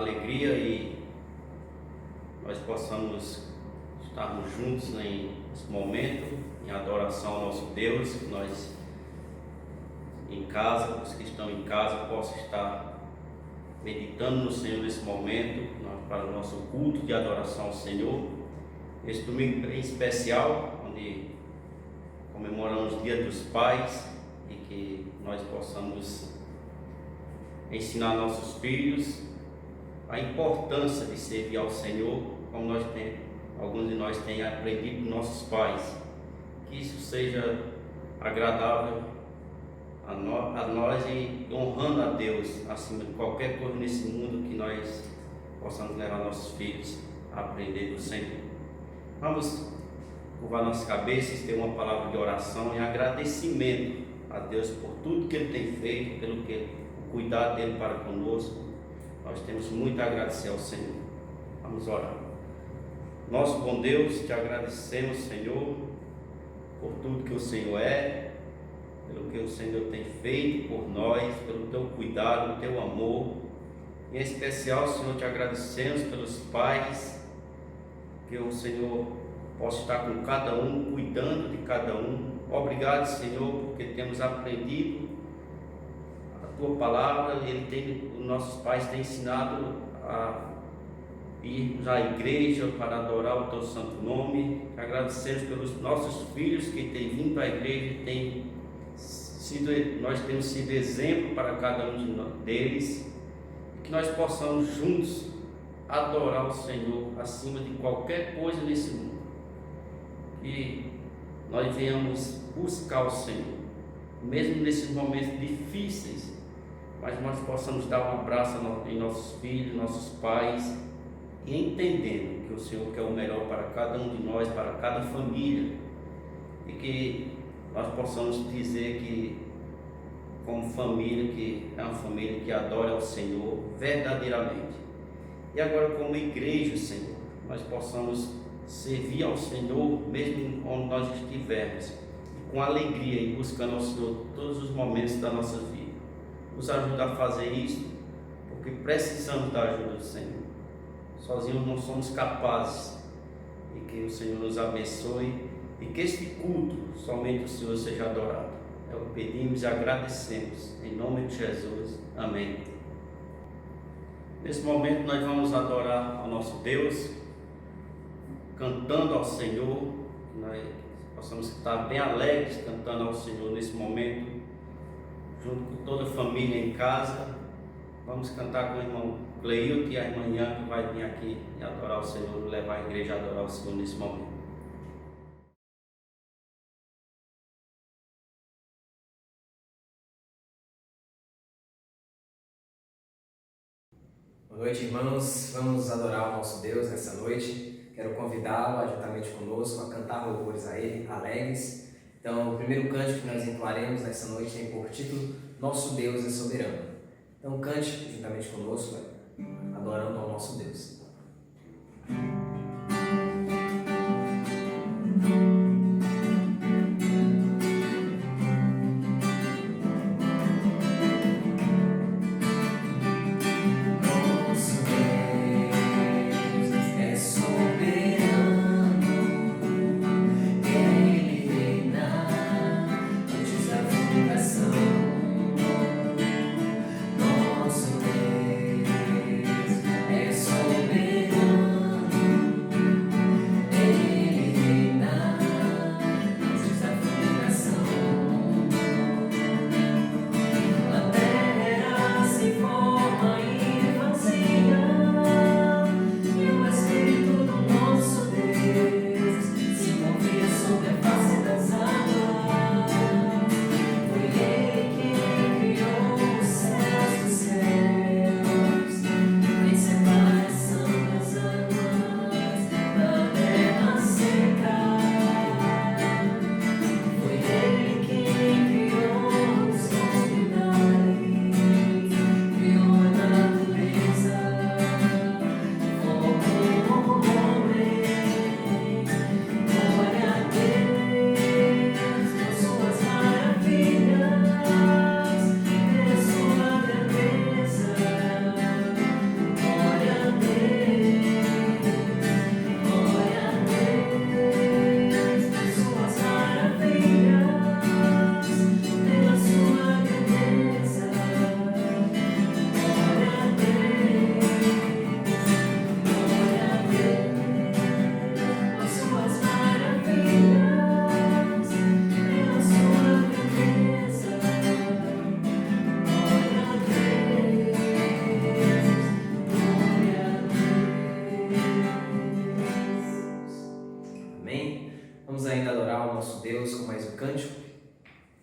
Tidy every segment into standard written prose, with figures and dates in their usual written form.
alegria e nós possamos estarmos juntos nesse momento, em adoração ao nosso Deus, que nós em casa, os que estão em casa, possam estar meditando no Senhor nesse momento, para o nosso culto de adoração ao Senhor. Este domingo em especial, onde comemoramos o Dia dos Pais, e que nós possamos ensinar nossos filhos a importância de servir ao Senhor, como alguns de nós têm aprendido dos nossos pais. Que isso seja agradável a nós e honrando a Deus acima de qualquer coisa nesse mundo, que nós possamos levar nossos filhos a aprender do Senhor. Vamos curvar nossas cabeças, ter uma palavra de oração e agradecimento a Deus por tudo que Ele tem feito, pelo cuidado dele para conosco. Nós temos muito a agradecer ao Senhor. Vamos orar. Nosso bom Deus, te agradecemos, Senhor, por tudo que o Senhor é, pelo que o Senhor tem feito por nós, pelo teu cuidado, teu amor. Em especial, Senhor, te agradecemos pelos pais, que o Senhor possa estar com cada um, cuidando de cada um. Obrigado, Senhor, porque temos aprendido a tua palavra. Os nossos pais têm ensinado a irmos à igreja para adorar o teu santo nome. Agradecemos pelos nossos filhos que têm vindo à igreja, nós temos sido exemplo para cada um deles, que nós possamos juntos adorar o Senhor acima de qualquer coisa nesse mundo, e nós venhamos buscar o Senhor, mesmo nesses momentos difíceis, mas nós possamos dar um abraço em nossos filhos, nossos pais, e entendendo que o Senhor quer o melhor para cada um de nós, para cada família, e que nós possamos dizer que, como família, que é uma família que adora ao Senhor verdadeiramente. E agora, como igreja, Senhor, nós possamos servir ao Senhor mesmo onde nós estivermos, com alegria e buscando ao Senhor todos os momentos da nossa vida. Nos ajuda a fazer isso, porque precisamos da ajuda do Senhor. Sozinhos não somos capazes, e que o Senhor nos abençoe, e que este culto somente o Senhor seja adorado. É o que pedimos e agradecemos, em nome de Jesus, amém. Nesse momento nós vamos adorar ao nosso Deus, cantando ao Senhor. Nós possamos estar bem alegres cantando ao Senhor nesse momento, junto com toda a família em casa. Vamos cantar com o irmão Cleilton e a irmã Ian, que vai vir aqui e adorar o Senhor, levar a igreja a adorar o Senhor nesse momento. Boa noite, irmãos. Vamos adorar o nosso Deus nessa noite. Quero convidá-lo, juntamente conosco, a cantar louvores a Ele, alegres. Então, o primeiro cântico que nós entoaremos nessa noite tem por título Nosso Deus é Soberano. Então, cante juntamente conosco, adorando ao nosso Deus. Soberano.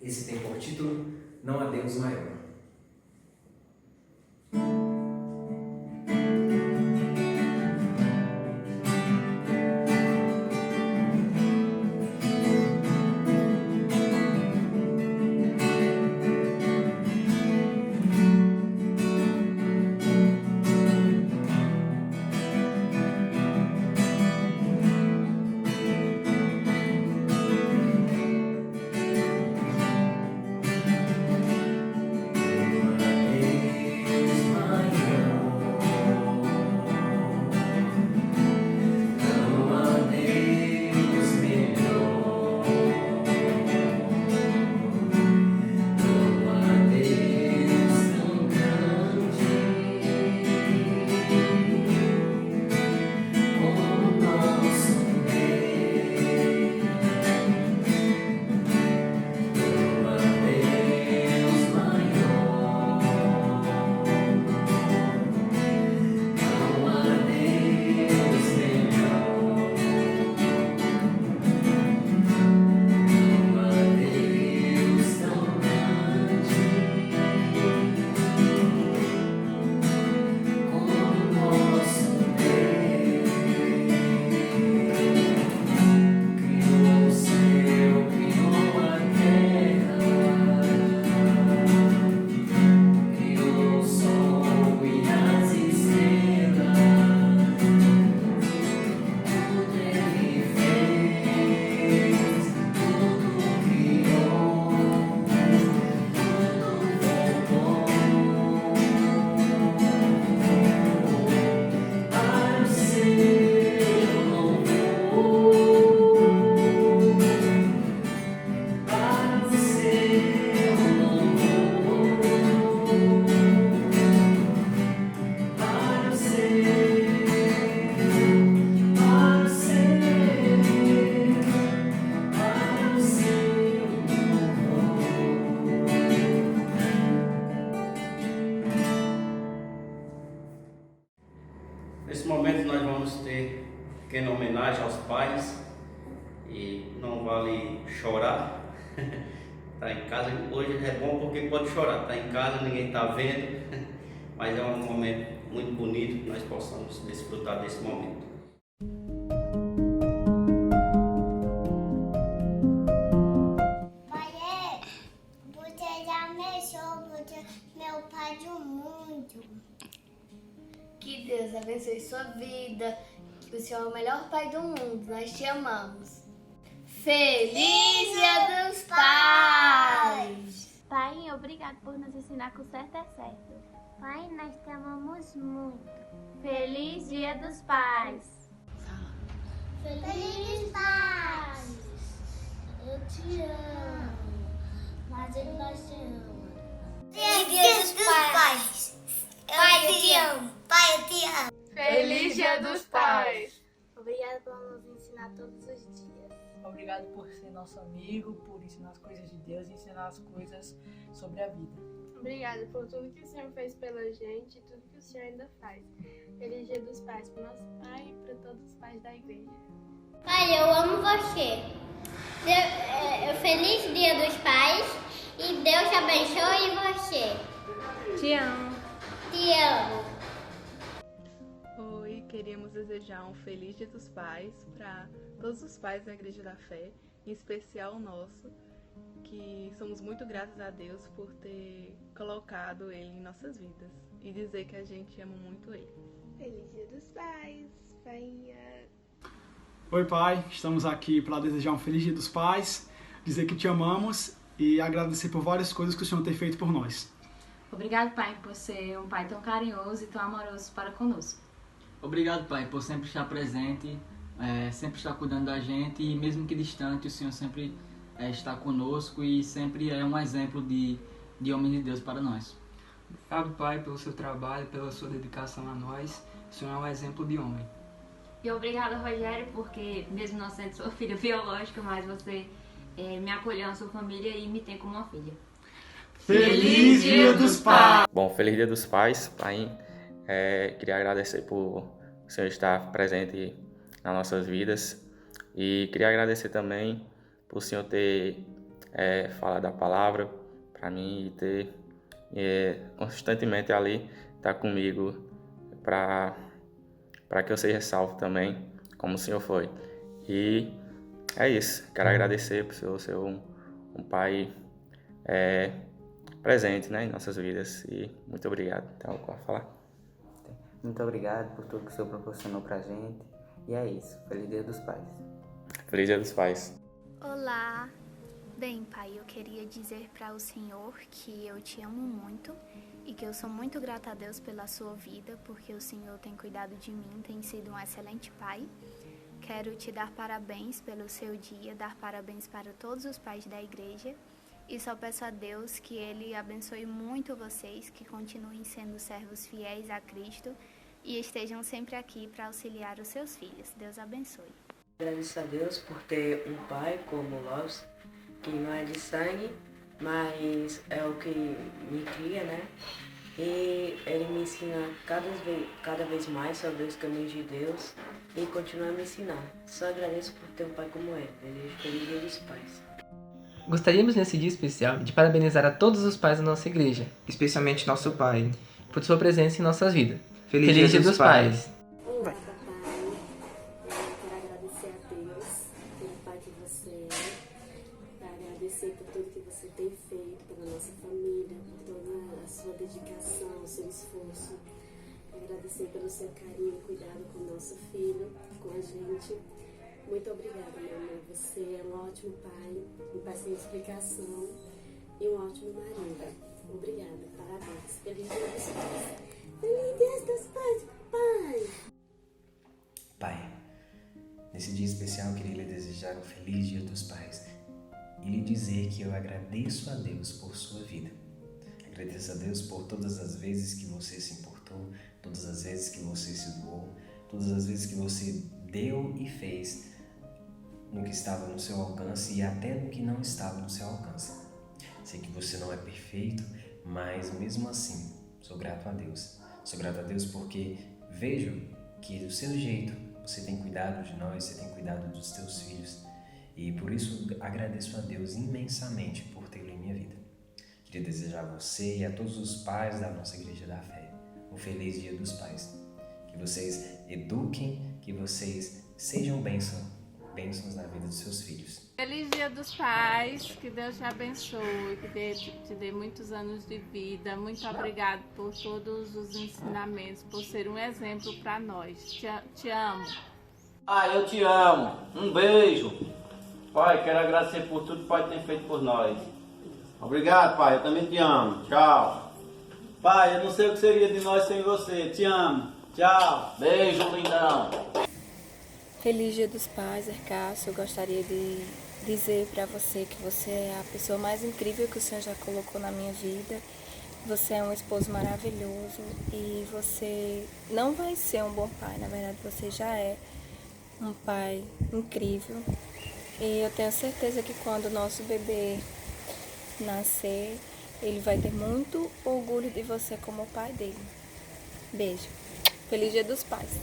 Esse tem por título Não Há Deus Maior. Nesse momento nós vamos ter pequena homenagem aos pais e não vale chorar. Tá em casa, hoje é bom porque pode chorar, tá em casa, ninguém está vendo, mas é um momento muito bonito que nós possamos desfrutar desse momento. Pai, você já mexeu, você é meu pai do mundo. Que Deus abençoe sua vida, que o Senhor é o melhor pai do mundo, nós te amamos. Feliz Dia dos Pais! Pai, obrigado por nos ensinar que o certo é certo. Pai, nós te amamos muito. Feliz Dia dos Pais! Feliz pais! Eu te amo, mas ele não te ama. Feliz Dia dos Pais! Pai, eu te amo. Pai, eu te amo. Feliz Dia dos Pais! Obrigada por nos ensinar todos os dias. Obrigado por ser nosso amigo, por ensinar as coisas de Deus e ensinar as coisas sobre a vida. Obrigada por tudo que o Senhor fez pela gente e tudo que o Senhor ainda faz. Feliz Dia dos Pais para o nosso pai e para todos os pais da igreja. Pai, eu amo você. Feliz Dia dos Pais e Deus te abençoe você. Te amo! Te amo. Oi, queríamos desejar um feliz Dia dos Pais para todos os pais da Igreja da Fé, em especial o nosso, que somos muito gratos a Deus por ter colocado Ele em nossas vidas e dizer que a gente ama muito Ele. Feliz Dia dos Pais, painha. Oi, pai, estamos aqui para desejar um feliz Dia dos Pais, dizer que te amamos e agradecer por várias coisas que o Senhor tem feito por nós. Obrigado, Pai, por ser um pai tão carinhoso e tão amoroso para conosco. Obrigado, Pai, por sempre estar presente, sempre estar cuidando da gente e mesmo que distante, o Senhor sempre está conosco e sempre é um exemplo de homem de Deus para nós. Obrigado, Pai, pelo seu trabalho, pela sua dedicação a nós. O Senhor é um exemplo de homem. E obrigada, Rogério, porque mesmo não sendo sua filha biológica, mas você me acolheu na sua família e me tem como uma filha. Feliz Dia dos Pais! Bom, feliz Dia dos Pais, Pai. Queria agradecer por o Senhor estar presente nas nossas vidas e queria agradecer também por o Senhor ter falar da palavra para mim e ter constantemente ali, estar comigo para que eu seja salvo também, como o Senhor foi. E é isso, quero agradecer por ser um pai presente, né, em nossas vidas, e muito obrigado. Tem algo para falar? Muito obrigado por tudo que o Senhor proporcionou pra gente. E é isso. Feliz Dia dos Pais. Feliz Dia dos Pais. Olá. Bem, pai, eu queria dizer para o Senhor que eu te amo muito e que eu sou muito grata a Deus pela sua vida, porque o Senhor tem cuidado de mim, tem sido um excelente pai. Quero te dar parabéns pelo seu dia, dar parabéns para todos os pais da igreja e só peço a Deus que Ele abençoe muito vocês, que continuem sendo servos fiéis a Cristo e estejam sempre aqui para auxiliar os seus filhos. Deus abençoe. Agradeço a Deus por ter um pai como o Lopes, que não é de sangue, mas é o que me cria, né? E ele me ensina cada vez mais sobre os caminhos de Deus e continua a me ensinar. Só agradeço por ter um pai como ele. Desejo feliz Dia dos Pais. Gostaríamos nesse dia especial de parabenizar a todos os pais da nossa igreja, especialmente nosso pai, por sua presença em nossas vidas. Feliz Dia dos Pais! Olá, papai. Quero agradecer a Deus pelo pai que você é, agradecer por tudo que você tem feito pela nossa família, por toda a sua dedicação, o seu esforço. Agradecer pelo seu carinho e cuidado com o nosso filho, com a gente. Muito obrigada, meu amor. Você é um ótimo pai, um pai sem explicação e um ótimo marido. Obrigada, parabéns. Feliz Dia dos Pais. Feliz Dia dos Pais, pai! Pai, nesse dia especial eu queria lhe desejar um feliz Dia dos Pais e lhe dizer que eu agradeço a Deus por sua vida. Agradeço a Deus por todas as vezes que você se importou, todas as vezes que você se doou, todas as vezes que você deu e fez no que estava no seu alcance e até no que não estava no seu alcance. Sei que você não é perfeito, mas mesmo assim, sou grato a Deus. Sou grato a Deus porque vejo que do seu jeito você tem cuidado de nós, você tem cuidado dos teus filhos. E por isso agradeço a Deus imensamente por tê-lo em minha vida. Queria desejar a você e a todos os pais da nossa Igreja da Fé um feliz Dia dos Pais. Que vocês eduquem, que vocês sejam bênçãos na vida dos seus filhos. Feliz Dia dos Pais, que Deus te abençoe, que te dê muitos anos de vida. Muito obrigado por todos os ensinamentos, por ser um exemplo para nós. Te amo. Pai, eu te amo. Um beijo. Pai, quero agradecer por tudo que o Pai tem feito por nós. Obrigado, Pai, eu também te amo. Tchau. Pai, eu não sei o que seria de nós sem você. Te amo. Tchau. Beijo, lindão. Feliz Dia dos Pais, Ercácio. Eu gostaria de dizer para você que você é a pessoa mais incrível que o Senhor já colocou na minha vida. Você é um esposo maravilhoso e você não vai ser um bom pai, na verdade você já é um pai incrível. E eu tenho certeza que quando o nosso bebê nascer, ele vai ter muito orgulho de você como pai dele. Beijo. Feliz Dia dos Pais.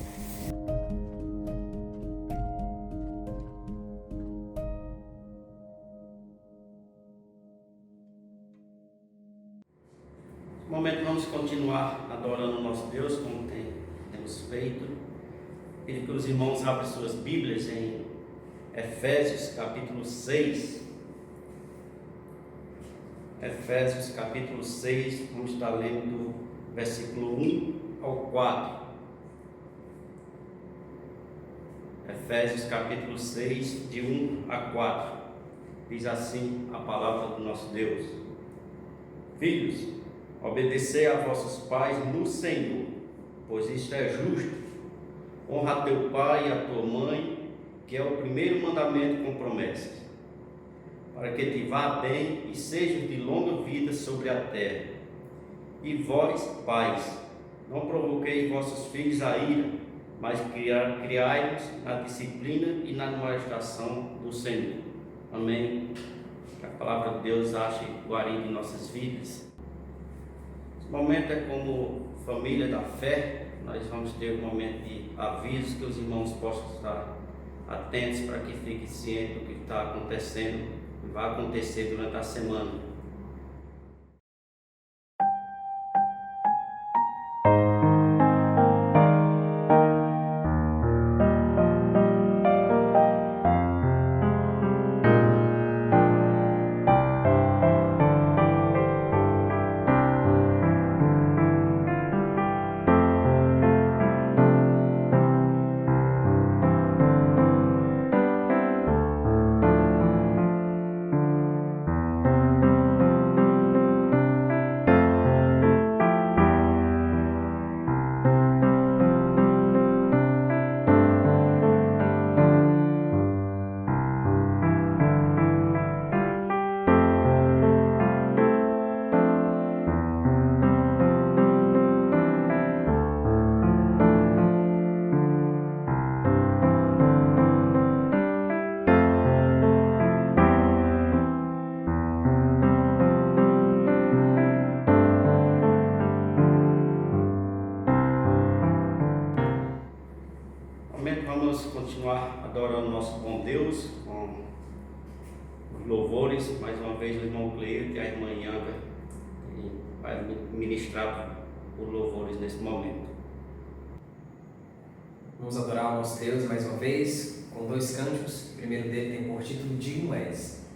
No momento vamos continuar adorando o nosso Deus como temos feito. Queria que os irmãos abram suas Bíblias em Efésios capítulo 6. Efésios capítulo 6, vamos estar lendo do versículo 1 ao 4. Efésios capítulo 6, de 1 a 4. Diz assim a palavra do nosso Deus: Filhos, obedecei a vossos pais no Senhor, pois isto é justo. Honra teu pai e a tua mãe, que é o primeiro mandamento com promessas, para que te vá bem e sejas de longa vida sobre a terra. E vós, pais, não provoqueis vossos filhos a ira, mas criai-os na disciplina e na admoestação do Senhor. Amém. Que a palavra de Deus ache guarida em nossas vidas. Esse momento é como família da fé. Nós vamos ter um momento de aviso, que os irmãos possam estar atentos para que fiquem cientes do que está acontecendo que vai acontecer durante a semana. Vamos continuar adorando nosso bom Deus com os louvores. Mais uma vez o irmão Cleio e a irmã Yanga vai ministrar os louvores nesse momento. Vamos adorar o nosso Deus mais uma vez com 2 cânticos. O primeiro dele tem por título Digno És.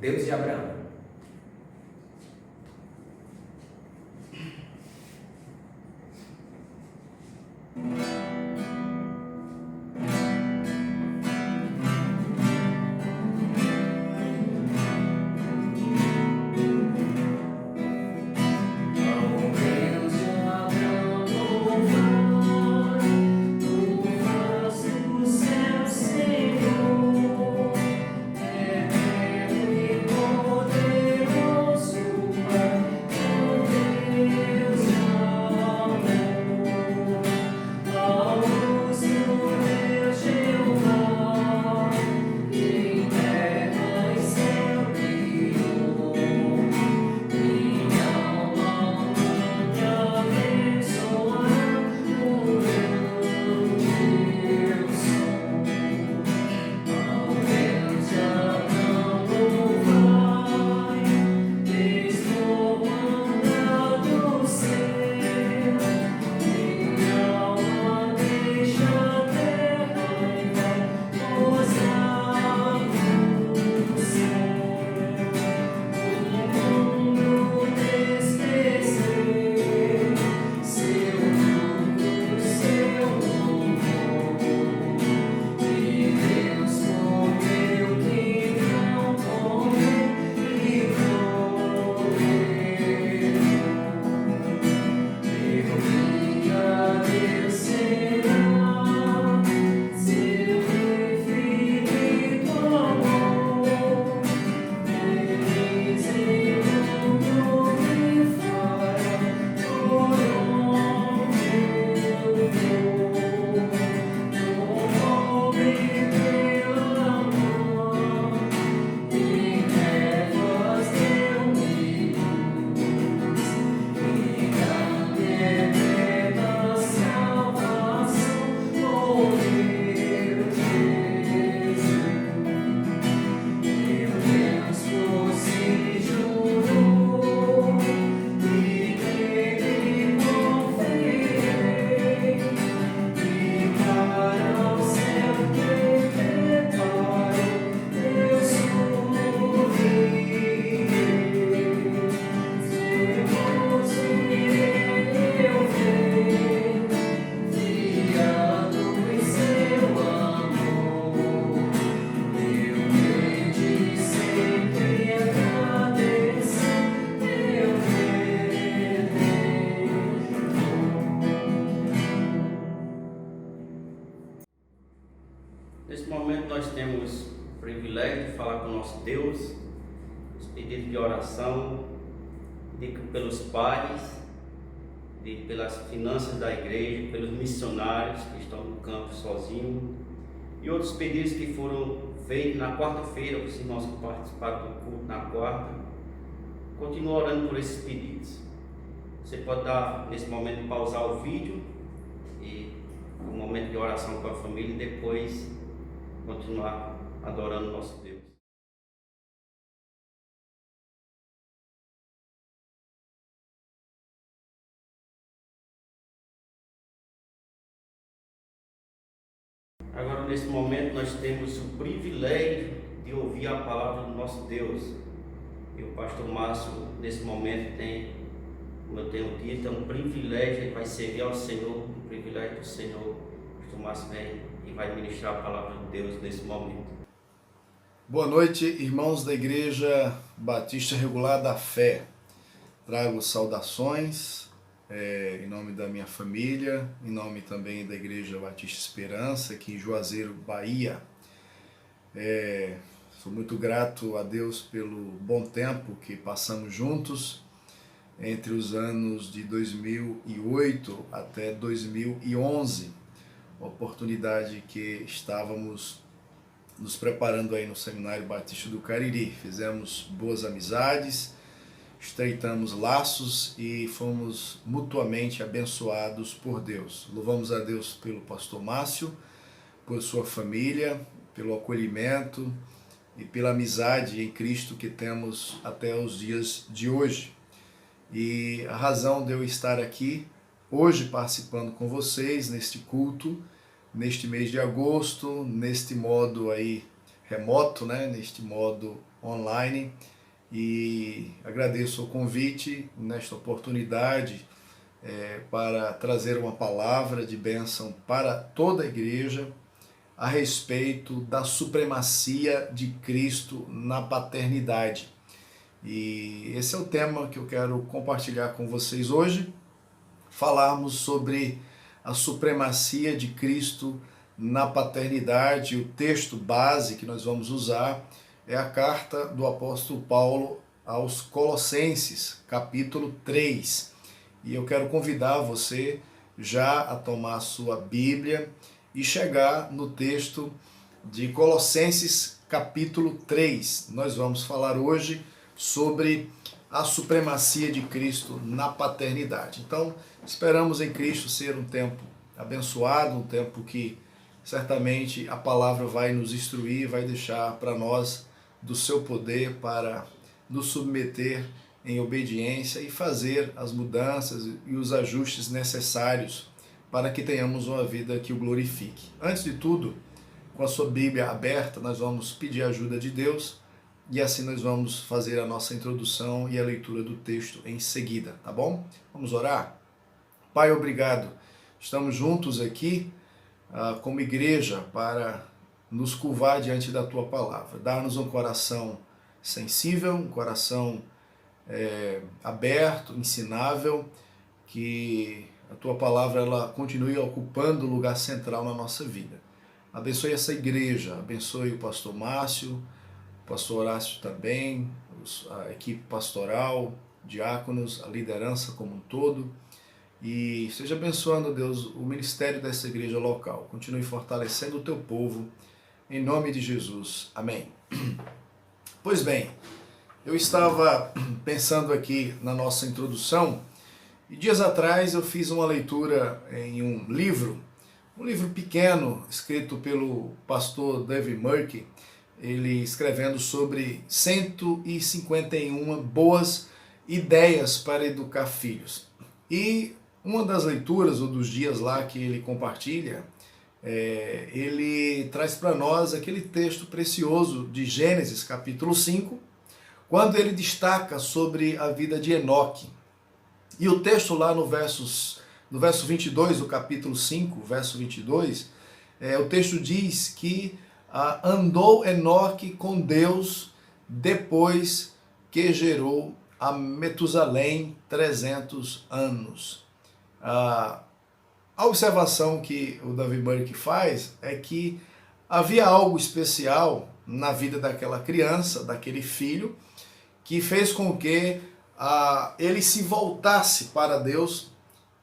Deus de Abraão. Nesse momento nós temos o privilégio de falar com o nosso Deus, os pedidos de oração, pelos pais, pelas finanças da igreja, pelos missionários que estão no campo sozinhos e outros pedidos que foram feitos na quarta-feira, os irmãos que participaram do culto na quarta. Continua orando por esses pedidos. Você pode dar, nesse momento, pausar o vídeo e um momento de oração com a família e depois continuar adorando o nosso Deus. Agora, nesse momento, nós temos o privilégio de ouvir a palavra do nosso Deus. E o pastor Márcio, nesse momento, como eu tenho dito, é um privilégio, ele vai servir ao Senhor, um privilégio do Senhor. O pastor Márcio vem e vai ministrar a palavra de Deus nesse momento. Boa noite, irmãos da Igreja Batista Regular da Fé. Trago saudações em nome da minha família, em nome também da Igreja Batista Esperança, aqui em Juazeiro, Bahia. Sou muito grato a Deus pelo bom tempo que passamos juntos entre os anos de 2008 até 2011, oportunidade que estávamos nos preparando aí no Seminário Batista do Cariri. Fizemos boas amizades, estreitamos laços e fomos mutuamente abençoados por Deus. Louvamos a Deus pelo pastor Márcio, por sua família, pelo acolhimento e pela amizade em Cristo que temos até os dias de hoje. E a razão de eu estar aqui hoje participando com vocês neste culto, neste mês de agosto, neste modo aí remoto, neste modo online, e agradeço o convite nesta oportunidade para trazer uma palavra de bênção para toda a igreja a respeito da supremacia de Cristo na paternidade. E esse é o tema que eu quero compartilhar com vocês hoje, falarmos sobre a supremacia de Cristo na paternidade. O texto base que nós vamos usar é a carta do apóstolo Paulo aos Colossenses, capítulo 3. E eu quero convidar você já a tomar a sua Bíblia e chegar no texto de Colossenses, capítulo 3. Nós vamos falar hoje sobre a supremacia de Cristo na paternidade. Então, esperamos em Cristo ser um tempo abençoado, um tempo que certamente a palavra vai nos instruir, vai deixar para nós do seu poder para nos submeter em obediência e fazer as mudanças e os ajustes necessários para que tenhamos uma vida que o glorifique. Antes de tudo, com a sua Bíblia aberta, nós vamos pedir a ajuda de Deus e assim nós vamos fazer a nossa introdução e a leitura do texto em seguida, tá bom? Vamos orar? Pai, obrigado. Estamos juntos aqui como igreja para nos curvar diante da Tua palavra. Dar-nos um coração sensível, um coração aberto, ensinável, que a Tua palavra ela continue ocupando o lugar central na nossa vida. Abençoe essa igreja, abençoe o pastor Márcio, o pastor Horácio também, a equipe pastoral, diáconos, a liderança como um todo. E esteja abençoando, Deus, o ministério dessa igreja local. Continue fortalecendo o Teu povo, em nome de Jesus. Amém. Pois bem, eu estava pensando aqui na nossa introdução, e dias atrás eu fiz uma leitura em um livro pequeno, escrito pelo pastor David Murky, ele escrevendo sobre 151 boas ideias para educar filhos. E uma das leituras, ou dos dias lá que ele compartilha, ele traz para nós aquele texto precioso de Gênesis, capítulo 5, quando ele destaca sobre a vida de Enoque. E o texto lá no verso 22, do capítulo 5, verso 22, o texto diz que andou Enoque com Deus depois que gerou a Metusalém 300 anos. A observação que o David Burke faz é que havia algo especial na vida daquela criança, daquele filho, que fez com que ele se voltasse para Deus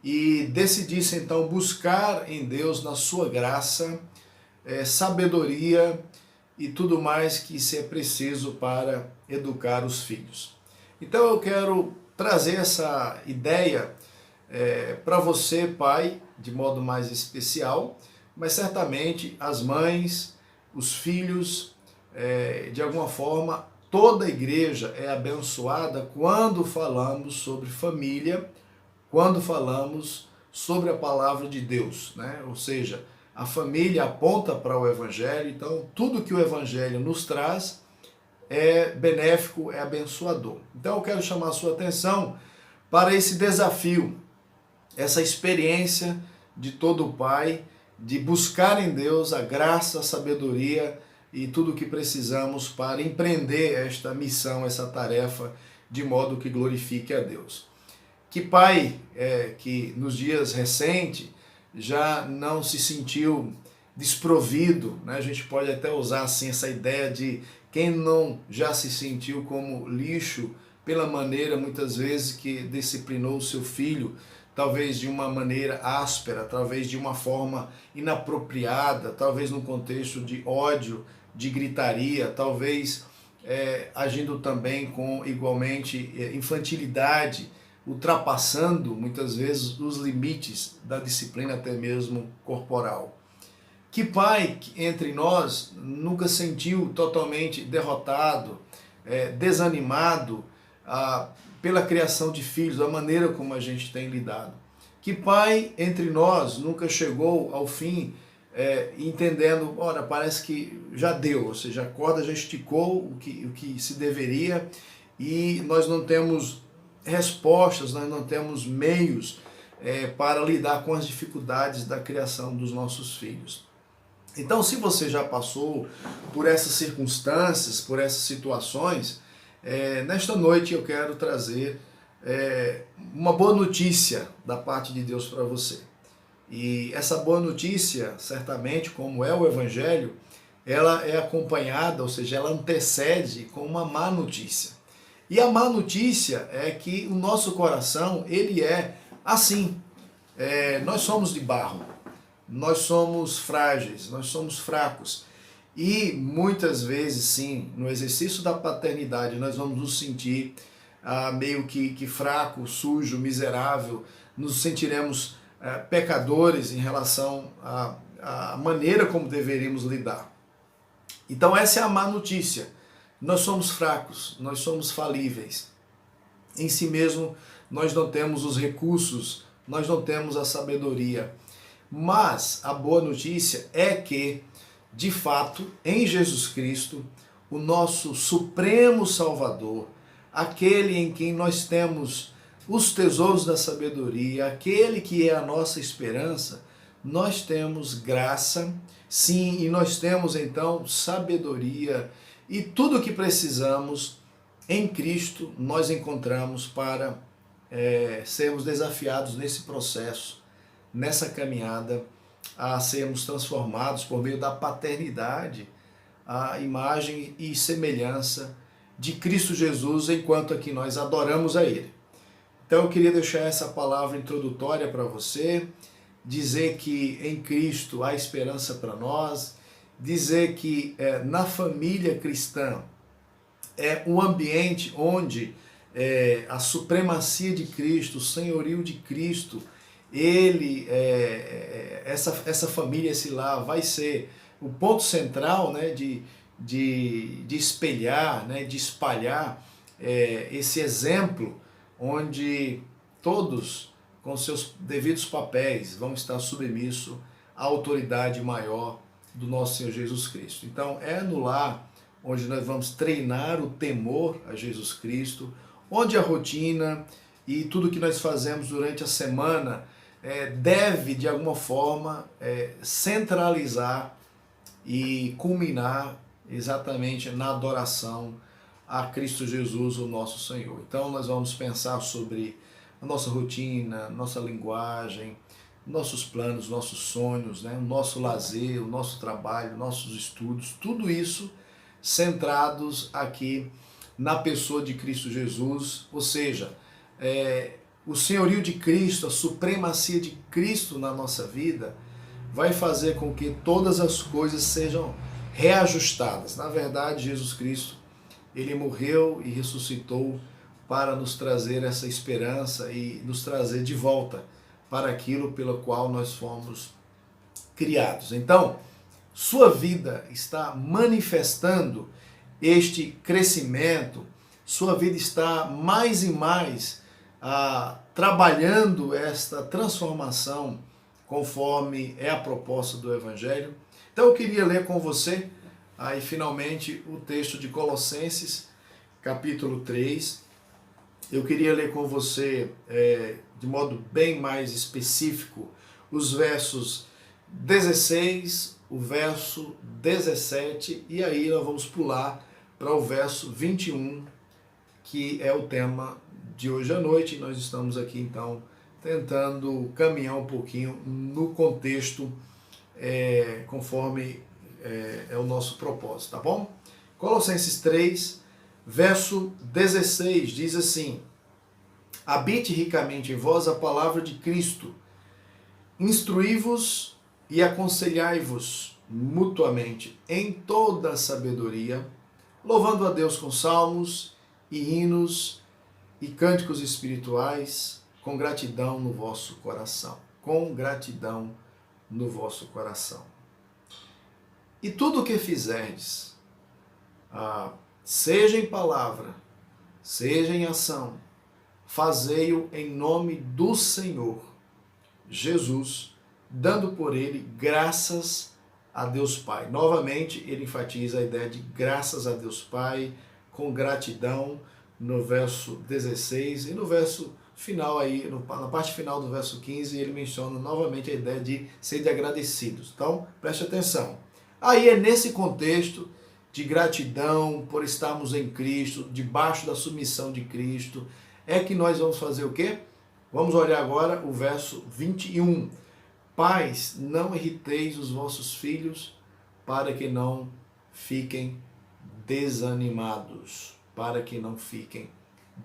e decidisse então buscar em Deus, na sua graça, sabedoria e tudo mais que se é preciso para educar os filhos. Então eu quero trazer essa ideia para você, pai, de modo mais especial, mas certamente as mães, os filhos, de alguma forma, toda a igreja é abençoada quando falamos sobre família, quando falamos sobre a palavra de Deus, né? Ou seja, a família aponta para o Evangelho, então tudo que o Evangelho nos traz é benéfico, é abençoador. Então eu quero chamar a sua atenção para esse desafio, essa experiência de todo pai, de buscar em Deus a graça, a sabedoria e tudo o que precisamos para empreender esta missão, essa tarefa, de modo que glorifique a Deus. Que pai que nos dias recentes já não se sentiu desprovido, né? A gente pode até usar assim essa ideia de quem não já se sentiu como lixo pela maneira muitas vezes que disciplinou o seu filho, talvez de uma maneira áspera, talvez de uma forma inapropriada, talvez num contexto de ódio, de gritaria, talvez agindo também com igualmente infantilidade, ultrapassando muitas vezes os limites da disciplina até mesmo corporal. Que pai entre nós nunca sentiu totalmente derrotado, desanimado pela criação de filhos, da maneira como a gente tem lidado? Que pai entre nós nunca chegou ao fim entendendo, ora, parece que já deu, ou seja, a corda já esticou o que se deveria e nós não temos respostas, nós não temos meios para lidar com as dificuldades da criação dos nossos filhos. Então, se você já passou por essas circunstâncias, por essas situações, nesta noite eu quero trazer uma boa notícia da parte de Deus para você. E essa boa notícia, certamente, como é o Evangelho, ela é acompanhada, ou seja, ela antecede com uma má notícia. E a má notícia é que o nosso coração, ele é assim. Nós somos de barro, nós somos frágeis, nós somos fracos. E muitas vezes, sim, no exercício da paternidade, nós vamos nos sentir meio que fraco, sujo, miserável, nos sentiremos pecadores em relação à maneira como deveríamos lidar. Então essa é a má notícia. Nós somos fracos, nós somos falíveis. Em si mesmo, nós não temos os recursos, nós não temos a sabedoria. Mas a boa notícia é que, de fato, em Jesus Cristo, o nosso supremo Salvador, aquele em quem nós temos os tesouros da sabedoria, aquele que é a nossa esperança, nós temos graça, sim, e nós temos então sabedoria e tudo o que precisamos em Cristo nós encontramos para sermos desafiados nesse processo, nessa caminhada, a sermos transformados por meio da paternidade, a imagem e semelhança de Cristo Jesus, enquanto aqui nós adoramos a Ele. Então eu queria deixar essa palavra introdutória para você, dizer que em Cristo há esperança para nós, dizer que na família cristã é um ambiente onde a supremacia de Cristo, o senhorio de Cristo, essa família, esse lar vai ser o ponto central, né, de espelhar, né, de espalhar esse exemplo onde todos, com seus devidos papéis, vão estar submissos à autoridade maior do nosso Senhor Jesus Cristo. Então é no lar onde nós vamos treinar o temor a Jesus Cristo, onde a rotina e tudo que nós fazemos durante a semana deve, de alguma forma, centralizar e culminar exatamente na adoração a Cristo Jesus, o nosso Senhor. Então nós vamos pensar sobre a nossa rotina, nossa linguagem, nossos planos, nossos sonhos, né? O nosso lazer, o nosso trabalho, nossos estudos, tudo isso centrados aqui na pessoa de Cristo Jesus, ou seja, o senhorio de Cristo, a supremacia de Cristo na nossa vida vai fazer com que todas as coisas sejam reajustadas. Na verdade, Jesus Cristo, ele morreu e ressuscitou para nos trazer essa esperança e nos trazer de volta para aquilo pelo qual nós fomos criados. Então, sua vida está manifestando este crescimento, sua vida está mais e mais trabalhando esta transformação conforme é a proposta do Evangelho. Então eu queria ler com você aí finalmente o texto de Colossenses, capítulo 3. Eu queria ler com você de modo bem mais específico os versos 16, o verso 17 e aí nós vamos pular para o verso 21, que é o tema de hoje à noite. Nós estamos aqui então tentando caminhar um pouquinho no contexto conforme é o nosso propósito, tá bom? Colossenses 3, verso 16 diz assim: habite ricamente em vós a palavra de Cristo, instruí-vos e aconselhai-vos mutuamente em toda a sabedoria, louvando a Deus com salmos e hinos e cânticos espirituais, com gratidão no vosso coração. Com gratidão no vosso coração. E tudo o que fizerdes, seja em palavra, seja em ação, fazei-o em nome do Senhor Jesus, dando por ele graças a Deus Pai. Novamente, ele enfatiza a ideia de graças a Deus Pai, com gratidão, no verso 16, e no verso final aí, na parte final do verso 15, ele menciona novamente a ideia de ser de agradecidos. Então, preste atenção. Aí é nesse contexto de gratidão por estarmos em Cristo, debaixo da submissão de Cristo, é que nós vamos fazer o quê? Vamos olhar agora o verso 21. Pais, não irriteis os vossos filhos, para que não fiquem desanimados. Para que não fiquem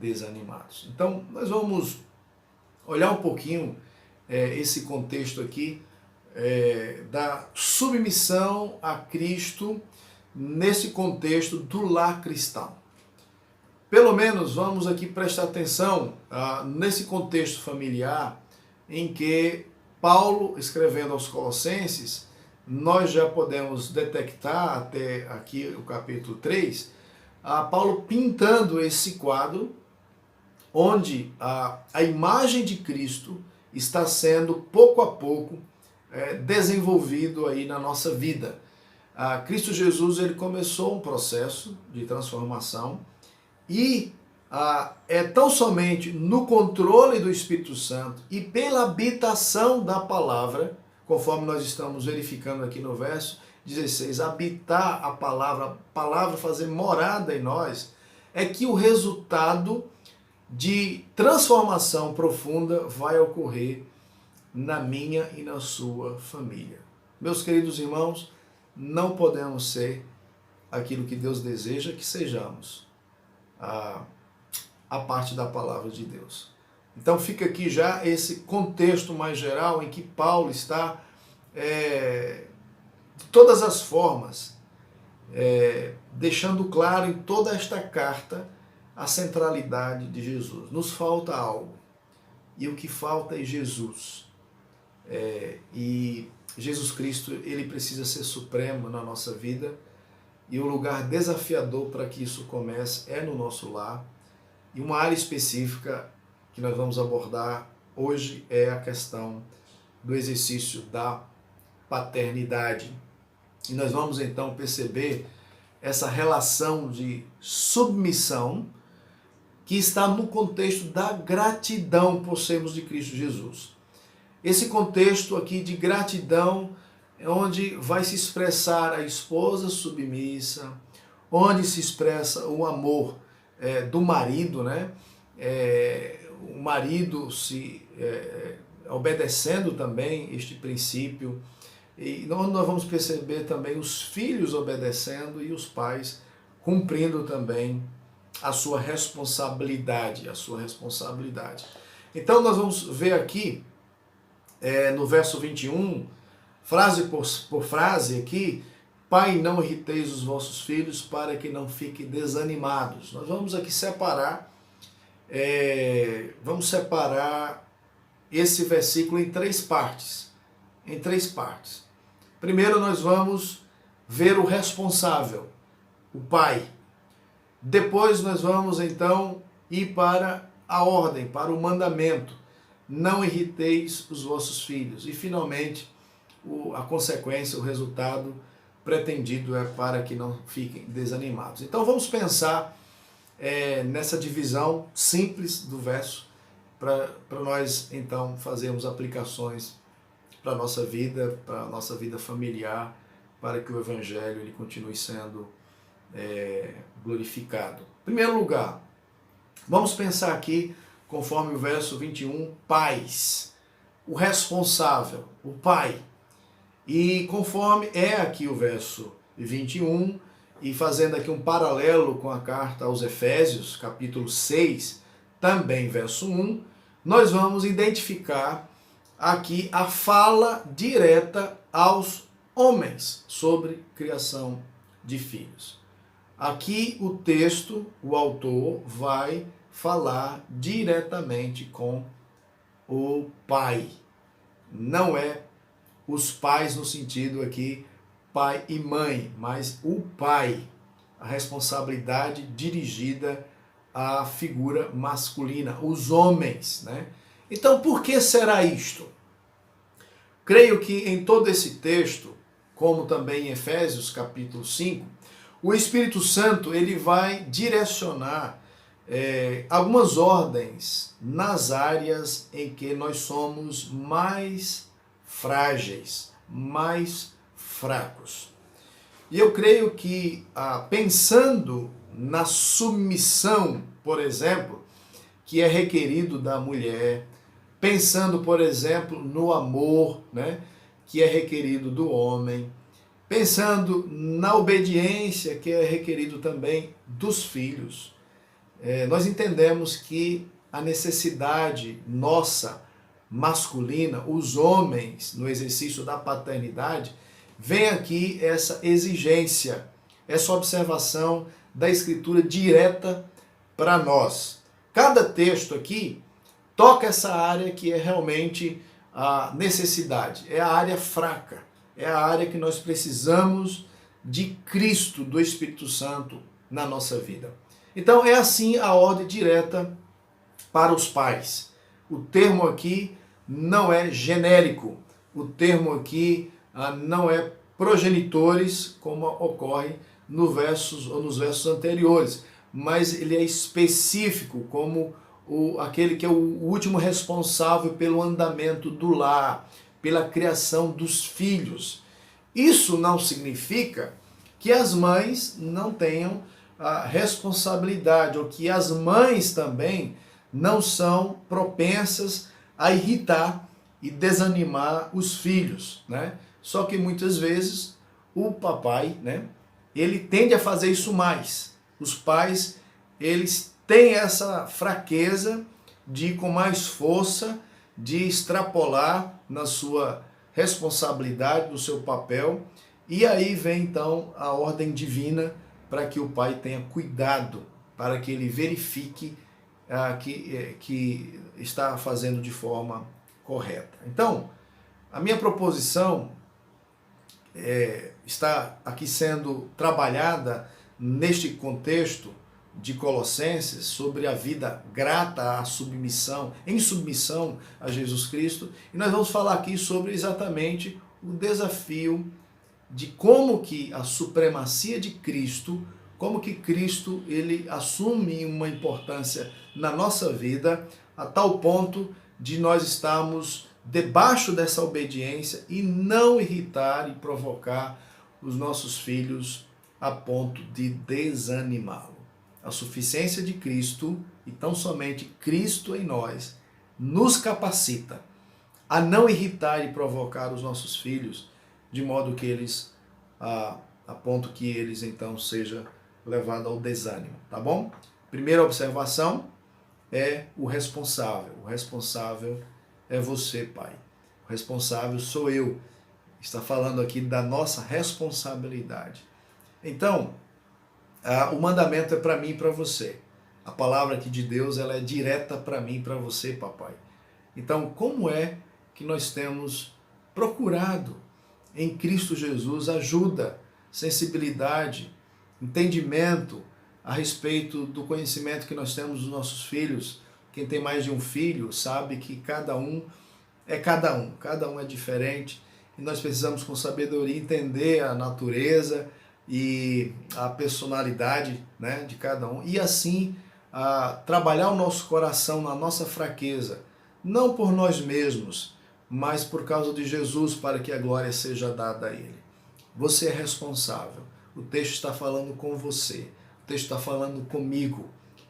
desanimados. Então, nós vamos olhar um pouquinho esse contexto aqui da submissão a Cristo nesse contexto do lar cristão. Pelo menos vamos aqui prestar atenção nesse contexto familiar em que Paulo, escrevendo aos Colossenses, nós já podemos detectar até aqui o capítulo 3, Paulo pintando esse quadro onde a imagem de Cristo está sendo pouco a pouco desenvolvido aí na nossa vida. Cristo Jesus, ele começou um processo de transformação e é tão somente no controle do Espírito Santo e pela habitação da palavra, conforme nós estamos verificando aqui no verso 16, habitar a palavra fazer morada em nós, é que o resultado de transformação profunda vai ocorrer na minha e na sua família. Meus queridos irmãos, não podemos ser aquilo que Deus deseja que sejamos, a parte da palavra de Deus. Então fica aqui já esse contexto mais geral em que Paulo está, de todas as formas, deixando claro em toda esta carta a centralidade de Jesus. Nos falta algo, e o que falta é Jesus. E Jesus Cristo, ele precisa ser supremo na nossa vida, e o lugar desafiador para que isso comece é no nosso lar. E uma área específica que nós vamos abordar hoje é a questão do exercício da paternidade. E nós vamos então perceber essa relação de submissão que está no contexto da gratidão por sermos de Cristo Jesus. Esse contexto aqui de gratidão é onde vai se expressar a esposa submissa, onde se expressa o amor do marido, né? O marido se obedecendo também este princípio. E nós vamos perceber também os filhos obedecendo e os pais cumprindo também a sua responsabilidade, Então nós vamos ver aqui, no verso 21, frase por frase aqui, pai, não irriteis os vossos filhos para que não fiquem desanimados. Nós vamos aqui separar, esse versículo em três partes. Primeiro nós vamos ver o responsável, o pai. Depois nós vamos então ir para a ordem, para o mandamento. Não irriteis os vossos filhos. E finalmente, a consequência, o resultado pretendido é para que não fiquem desanimados. Então vamos pensar nessa divisão simples do verso, para nós então fazermos aplicações para a nossa vida familiar, para que o Evangelho ele continue sendo glorificado. Em primeiro lugar, vamos pensar aqui, conforme o verso 21, pais, o responsável, o pai. E conforme aqui o verso 21, e fazendo aqui um paralelo com a carta aos Efésios, capítulo 6, também verso 1, nós vamos identificar aqui a fala direta aos homens sobre criação de filhos. Aqui o texto, o autor vai falar diretamente com o pai. Não é os pais no sentido aqui pai e mãe, mas o pai. A responsabilidade dirigida à figura masculina, os homens, né? Então, por que será isto? Creio que em todo esse texto, como também em Efésios capítulo 5, o Espírito Santo ele vai direcionar algumas ordens nas áreas em que nós somos mais frágeis, mais fracos. E eu creio que, pensando na submissão, por exemplo, que é requerido da mulher, pensando, por exemplo, no amor, né, que é requerido do homem, pensando na obediência, que é requerido também dos filhos, nós entendemos que a necessidade nossa, masculina, os homens, no exercício da paternidade, vem aqui essa exigência, essa observação da Escritura direta para nós. Cada texto aqui toca essa área que é realmente a necessidade, é a área fraca, é a área que nós precisamos de Cristo, do Espírito Santo na nossa vida. Então é assim a ordem direta para os pais. O termo aqui não é genérico, o termo aqui não é progenitores, como ocorre nos versos anteriores, mas ele é específico, como aquele que é o último responsável pelo andamento do lar, pela criação dos filhos. Isso não significa que as mães não tenham a responsabilidade, ou que as mães também não são propensas a irritar e desanimar os filhos, né? Só que muitas vezes o papai, né, ele tende a fazer isso mais. Os pais, eles têm essa fraqueza de, com mais força, de extrapolar na sua responsabilidade, no seu papel, e aí vem então a ordem divina para que o pai tenha cuidado, para que ele verifique que está fazendo de forma correta. Então, a minha proposição está aqui sendo trabalhada neste contexto de Colossenses sobre a vida grata à submissão, em submissão a Jesus Cristo, e nós vamos falar aqui sobre exatamente o desafio de como que a supremacia de Cristo, como que Cristo ele assume uma importância na nossa vida a tal ponto de nós estarmos debaixo dessa obediência e não irritar e provocar os nossos filhos a ponto de desanimá-lo. A suficiência de Cristo, e tão somente Cristo em nós, nos capacita a não irritar e provocar os nossos filhos, de modo que eles, a ponto que eles então sejam levados ao desânimo, tá bom? Primeira observação é o responsável. O responsável é você, pai. O responsável sou eu. Está falando aqui da nossa responsabilidade. Então, o mandamento é para mim e para você. A palavra aqui de Deus, ela é direta para mim e para você, papai. Então, como é que nós temos procurado em Cristo Jesus ajuda, sensibilidade, entendimento a respeito do conhecimento que nós temos dos nossos filhos? Quem tem mais de um filho sabe que cada um é diferente, e nós precisamos com sabedoria entender a natureza e a personalidade, né, de cada um, e assim trabalhar o nosso coração na nossa fraqueza, não por nós mesmos, mas por causa de Jesus, para que a glória seja dada a Ele. Você é responsável. O texto está falando com você. O texto está falando comigo.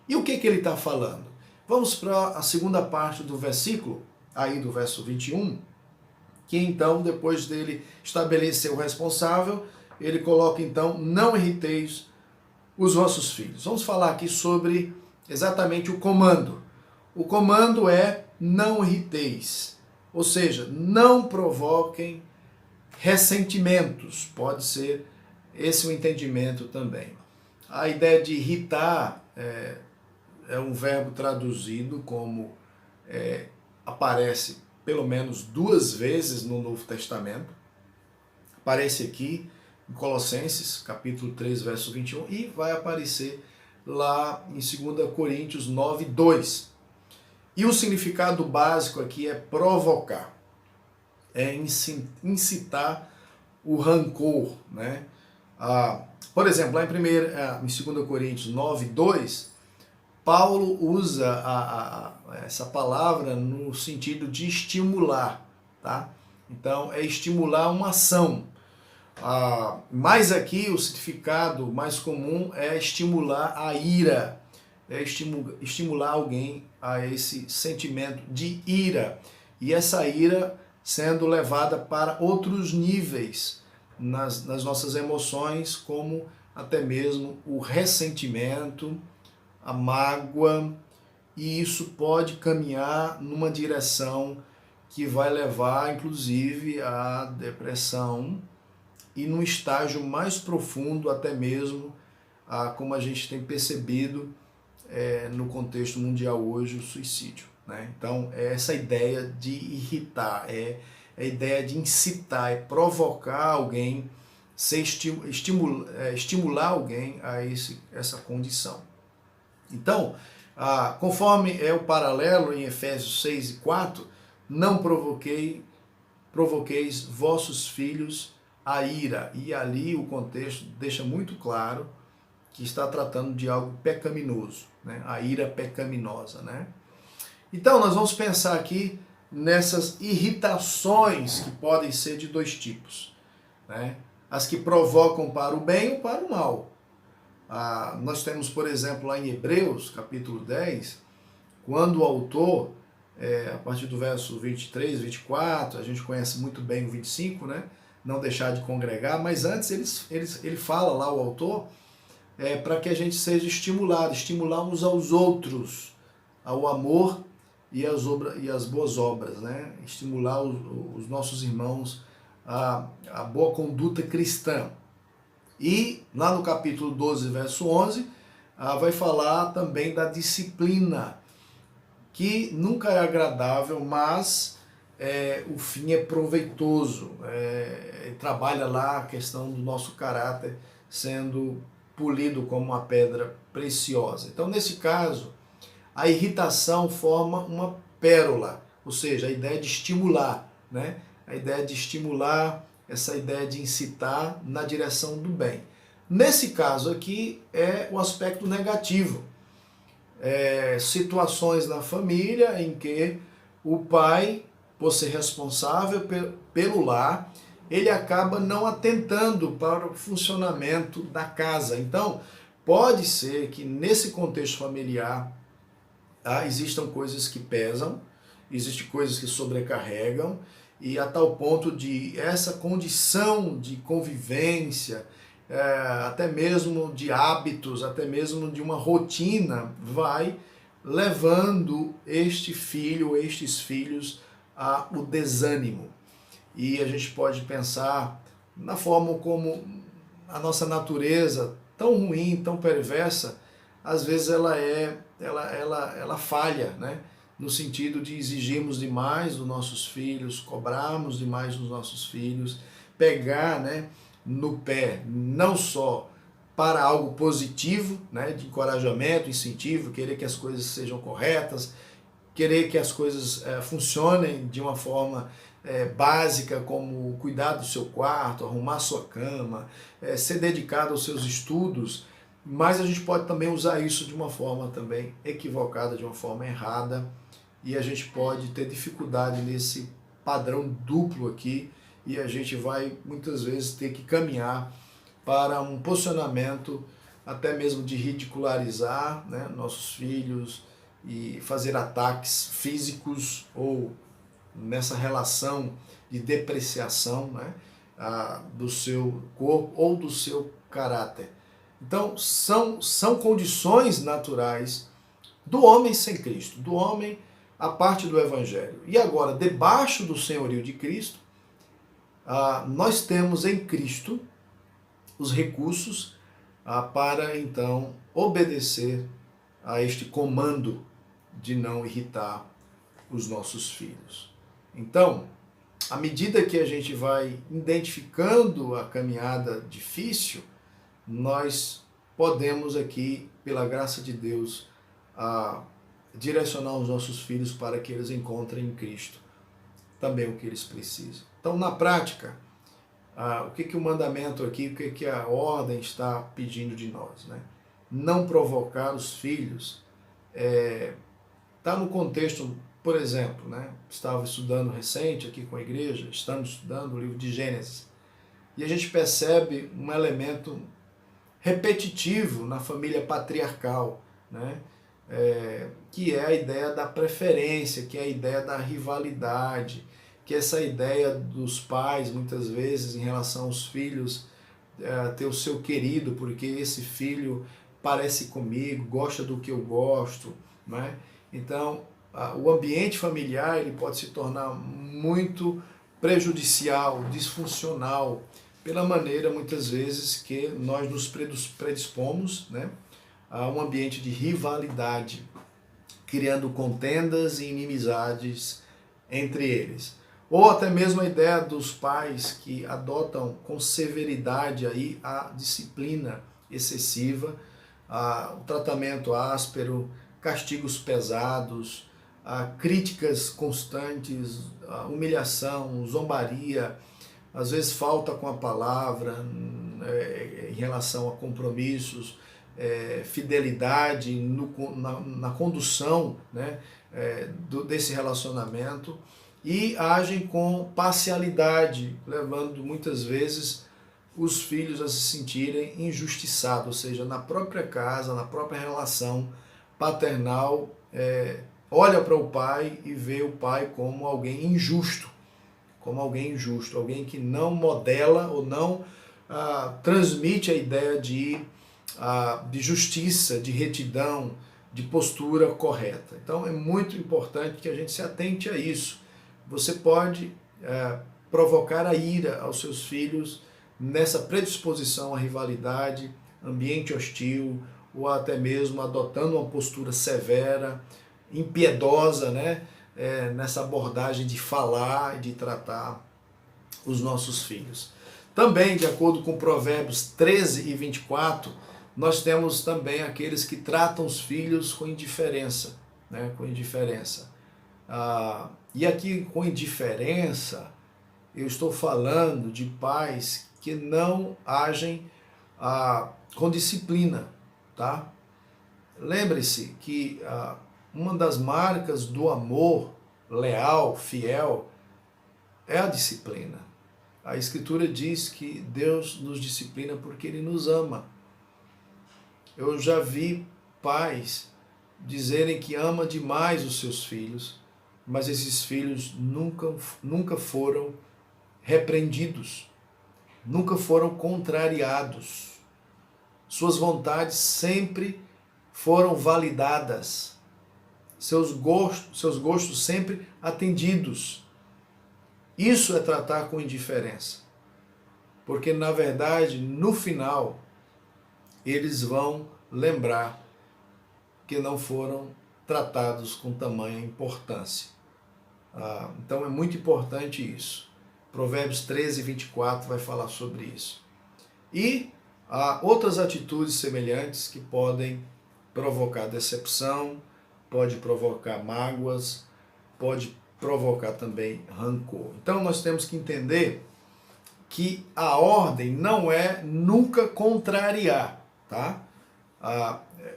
E o que ele está falando? Vamos para a segunda parte do versículo, aí do verso 21, que então, depois dele estabelecer o responsável, ele coloca então, não irriteis os vossos filhos. Vamos falar aqui sobre exatamente o comando. O comando é não irriteis, ou seja, não provoquem ressentimentos. Pode ser esse o entendimento também. A ideia de irritar é um verbo traduzido como aparece pelo menos 2 vezes no Novo Testamento. Aparece aqui em Colossenses, capítulo 3, verso 21, e vai aparecer lá em 2 Coríntios 9, 2. E o significado básico aqui é provocar, é incitar o rancor, né? Por exemplo, lá em 2 Coríntios 9, 2, Paulo usa essa palavra no sentido de estimular, tá? Então, é estimular uma ação. Mas aqui o significado mais comum é estimular a ira, é estimular alguém a esse sentimento de ira. E essa ira sendo levada para outros níveis nas nossas emoções, como até mesmo o ressentimento, a mágoa, e isso pode caminhar numa direção que vai levar, inclusive, à depressão e num estágio mais profundo, até mesmo, como a gente tem percebido no contexto mundial hoje, o suicídio, né? Então, é essa ideia de irritar, é a ideia de incitar, é provocar alguém, estimular alguém a essa condição. Então, conforme é o paralelo em Efésios 6 e 4, não provoqueis vossos filhos a ira. E ali o contexto deixa muito claro que está tratando de algo pecaminoso, né? A ira pecaminosa, né? Então, nós vamos pensar aqui nessas irritações que podem ser de 2 tipos, né? As que provocam para o bem ou para o mal. Nós temos, por exemplo, lá em Hebreus, capítulo 10, quando o autor, a partir do verso 23, 24, a gente conhece muito bem o 25, né? Não deixar de congregar, mas antes ele fala lá, o autor, para que a gente seja estimulado, estimular uns aos outros, ao amor e as boas obras, né? Estimular os nossos irmãos a boa conduta cristã. E lá no capítulo 12, verso 11, vai falar também da disciplina, que nunca é agradável, mas o fim é proveitoso. Trabalha lá a questão do nosso caráter sendo polido como uma pedra preciosa. Então, nesse caso, a irritação forma uma pérola, ou seja, a ideia de estimular, né? A ideia de estimular, essa ideia de incitar na direção do bem. Nesse caso aqui é o aspecto negativo. Situações na família em que o pai, por ser responsável pelo lar, ele acaba não atentando para o funcionamento da casa. Então, pode ser que nesse contexto familiar existam coisas que pesam existem coisas que sobrecarregam, e a tal ponto de essa condição de convivência, até mesmo de hábitos, até mesmo de uma rotina, vai levando este filho, estes filhos, ao desânimo. E a gente pode pensar na forma como a nossa natureza, tão ruim, tão perversa, às vezes ela falha, né? No sentido de exigirmos demais dos nossos filhos, cobrarmos demais dos nossos filhos, pegar, né, no pé, não só para algo positivo, né, de encorajamento, incentivo, querer que as coisas sejam corretas, querer que as coisas funcionem de uma forma básica, como cuidar do seu quarto, arrumar sua cama, ser dedicado aos seus estudos, mas a gente pode também usar isso de uma forma também equivocada, de uma forma errada, e a gente pode ter dificuldade nesse padrão duplo aqui, e a gente vai muitas vezes ter que caminhar para um posicionamento até mesmo de ridicularizar, né, nossos filhos e fazer ataques físicos ou nessa relação de depreciação, né, do seu corpo ou do seu caráter. Então, são condições naturais do homem sem Cristo, do homem a parte do Evangelho. E agora, debaixo do senhorio de Cristo, nós temos em Cristo os recursos para, então, obedecer a este comando de não irritar os nossos filhos. Então, à medida que a gente vai identificando a caminhada difícil, nós podemos aqui, pela graça de Deus, direcionar os nossos filhos para que eles encontrem em Cristo também o que eles precisam. Então, na prática, o que o mandamento aqui, o que a ordem está pedindo de nós, né? Não provocar os filhos. Está no contexto, por exemplo, né? Estava estudando recente aqui com a igreja, estamos estudando o livro de Gênesis, e a gente percebe um elemento repetitivo na família patriarcal, né? Que é a ideia da preferência, que é a ideia da rivalidade, que é essa ideia dos pais, muitas vezes, em relação aos filhos, ter o seu querido, porque esse filho parece comigo, gosta do que eu gosto, né? Então, o ambiente familiar ele pode se tornar muito prejudicial, disfuncional, pela maneira, muitas vezes, que nós nos predispomos, né, a um ambiente de rivalidade, criando contendas e inimizades entre eles. Ou até mesmo a ideia dos pais que adotam com severidade aí a disciplina excessiva, o tratamento áspero, castigos pesados, críticas constantes, humilhação, zombaria, às vezes falta com a palavra em relação a compromissos, fidelidade na condução, né, desse relacionamento, e agem com parcialidade, levando muitas vezes os filhos a se sentirem injustiçados, ou seja, na própria casa, na própria relação paternal, olha para o pai e vê o pai como alguém injusto, alguém que não modela ou não transmite a ideia de justiça, de retidão, de postura correta. Então é muito importante que a gente se atente a isso. Você pode provocar a ira aos seus filhos nessa predisposição à rivalidade, ambiente hostil, ou até mesmo adotando uma postura severa, impiedosa, né? Nessa abordagem de falar e de tratar os nossos filhos. Também, de acordo com Provérbios 13 e 24, nós temos também aqueles que tratam os filhos com indiferença, né? Com indiferença. E aqui, com indiferença, eu estou falando de pais que não agem com disciplina, tá? Lembre-se que uma das marcas do amor leal, fiel, é a disciplina. A Escritura diz que Deus nos disciplina porque Ele nos ama. Eu já vi pais dizerem que ama demais os seus filhos, mas esses filhos nunca foram repreendidos, nunca foram contrariados. Suas vontades sempre foram validadas, seus gostos sempre atendidos. Isso é tratar com indiferença, porque na verdade, no final, eles vão lembrar que não foram tratados com tamanha importância. Então é muito importante isso. Provérbios 13, 24 vai falar sobre isso. E há outras atitudes semelhantes que podem provocar decepção, pode provocar mágoas, pode provocar também rancor. Então nós temos que entender que a ordem não é nunca contrariar, tá?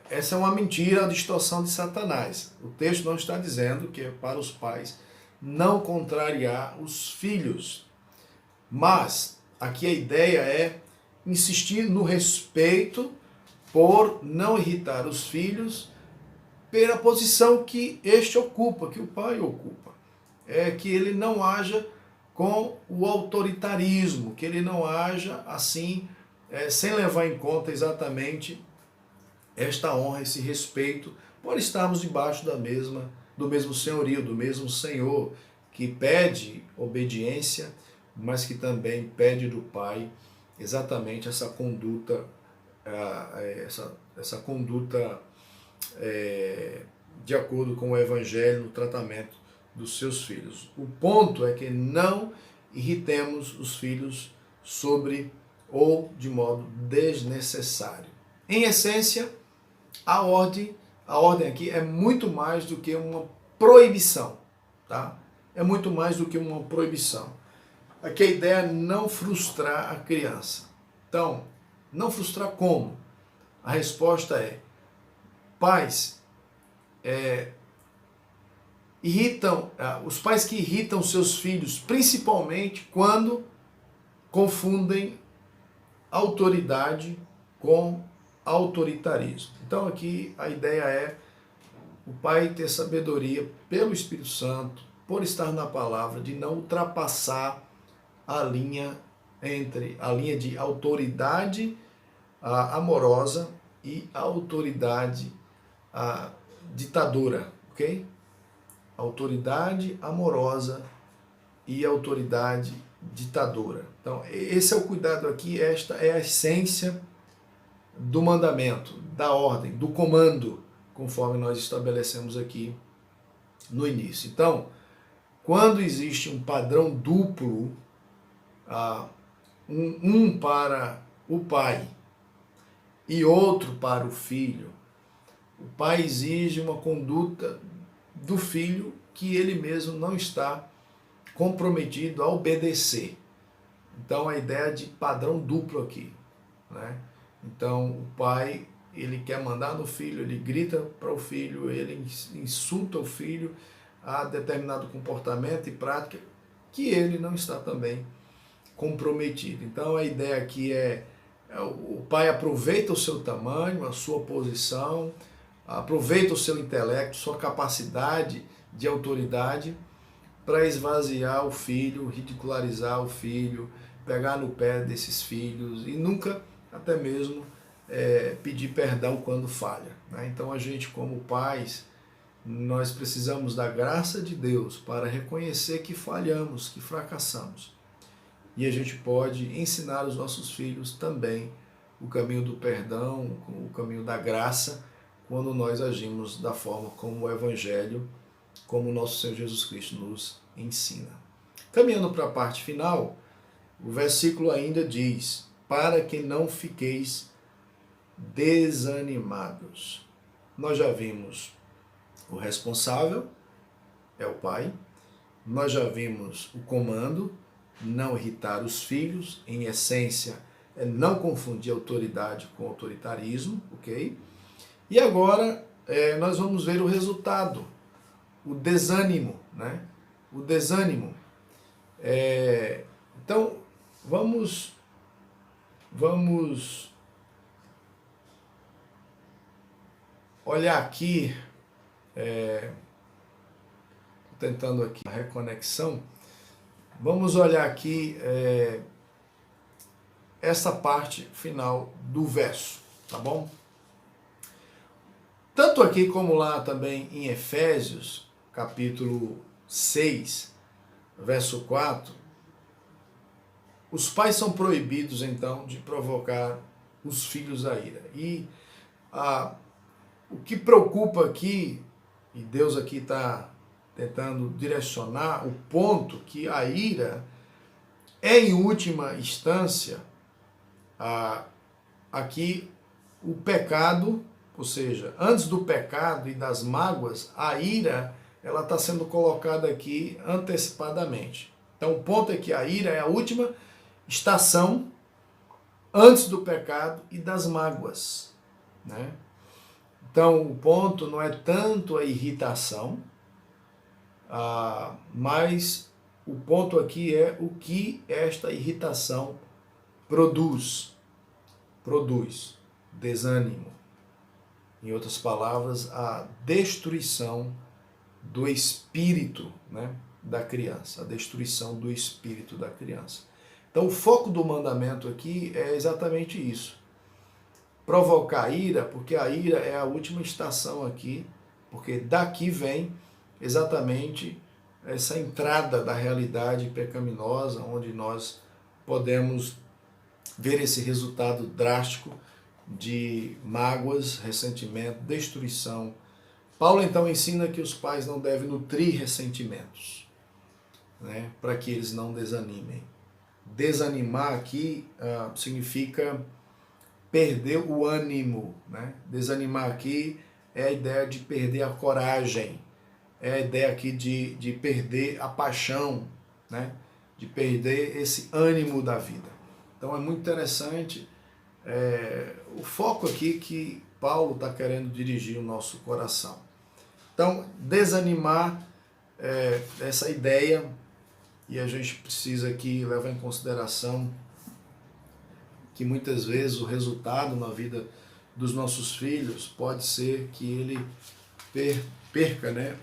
Essa é uma mentira, uma distorção de Satanás. O texto não está dizendo que é para os pais não contrariar os filhos. Mas aqui a ideia é insistir no respeito por não irritar os filhos pela posição que este ocupa, que o pai ocupa. É que ele não haja com o autoritarismo, que ele não haja assim, sem levar em conta exatamente esta honra, esse respeito, por estarmos debaixo do mesmo senhorio, do mesmo Senhor, que pede obediência, mas que também pede do Pai exatamente essa conduta, essa conduta de acordo com o Evangelho no tratamento dos seus filhos. O ponto é que não irritemos os filhos sobre ou de modo desnecessário. Em essência, a ordem aqui é muito mais do que uma proibição, tá? É muito mais do que uma proibição. Aqui a ideia é não frustrar a criança. Então, não frustrar como? A resposta é: pais os pais que irritam seus filhos, principalmente quando confundem autoridade com autoritarismo. Então aqui a ideia é o pai ter sabedoria pelo Espírito Santo, por estar na palavra, de não ultrapassar a linha de autoridade amorosa e autoridade ditadora, ok? Autoridade amorosa e autoridade ditadora. Então, esse é o cuidado aqui, esta é a essência do mandamento, da ordem, do comando, conforme nós estabelecemos aqui no início. Então, quando existe um padrão duplo, um para o pai e outro para o filho, o pai exige uma conduta do filho que ele mesmo não está comprometido a obedecer. Então, a ideia de padrão duplo aqui, né? Então, o pai, ele quer mandar no filho, ele grita para o filho, ele insulta o filho a determinado comportamento e prática que ele não está também comprometido. Então, a ideia aqui o pai aproveita o seu tamanho, a sua posição, aproveita o seu intelecto, sua capacidade de autoridade para esvaziar o filho, ridicularizar o filho, pegar no pé desses filhos e nunca até mesmo pedir perdão quando falha, né? Então a gente, como pais, nós precisamos da graça de Deus para reconhecer que falhamos, que fracassamos. E a gente pode ensinar os nossos filhos também o caminho do perdão, o caminho da graça, quando nós agimos da forma como o Evangelho, como o nosso Senhor Jesus Cristo nos ensina. Caminhando para a parte final, o versículo ainda diz: para que não fiqueis desanimados. Nós já vimos o responsável, é o pai. Nós já vimos o comando, não irritar os filhos. Em essência, é não confundir autoridade com autoritarismo, ok? E agora nós vamos ver o resultado, o desânimo, né? O desânimo. Então, vamos olhar aqui, vou tentando aqui a reconexão, vamos olhar aqui essa parte final do verso, tá bom? Tanto aqui como lá também em Efésios, capítulo 6, verso 4, os pais são proibidos, então, de provocar os filhos à ira. E o que preocupa aqui, e Deus aqui está tentando direcionar o ponto que a ira é, em última instância, aqui o pecado, ou seja, antes do pecado e das mágoas, a ira ela está sendo colocada aqui antecipadamente. Então o ponto é que a ira é a última estação antes do pecado e das mágoas, né? Então o ponto não é tanto a irritação, mas o ponto aqui é o que esta irritação produz desânimo. Em outras palavras, a destruição do espírito, né, da criança, a destruição do espírito da criança. Então o foco do mandamento aqui é exatamente isso. Provocar ira, porque a ira é a última estação aqui, porque daqui vem exatamente essa entrada da realidade pecaminosa, onde nós podemos ver esse resultado drástico de mágoas, ressentimento, destruição. Paulo então ensina que os pais não devem nutrir ressentimentos, né, para que eles não desanimem. Desanimar aqui significa perder o ânimo, né? Desanimar aqui é a ideia de perder a coragem, é a ideia aqui de perder a paixão, né? De perder esse ânimo da vida. Então é muito interessante o foco aqui que Paulo está querendo dirigir o nosso coração. Então, desanimar essa ideia, e a gente precisa aqui levar em consideração que muitas vezes o resultado na vida dos nossos filhos pode ser que ele perca, né,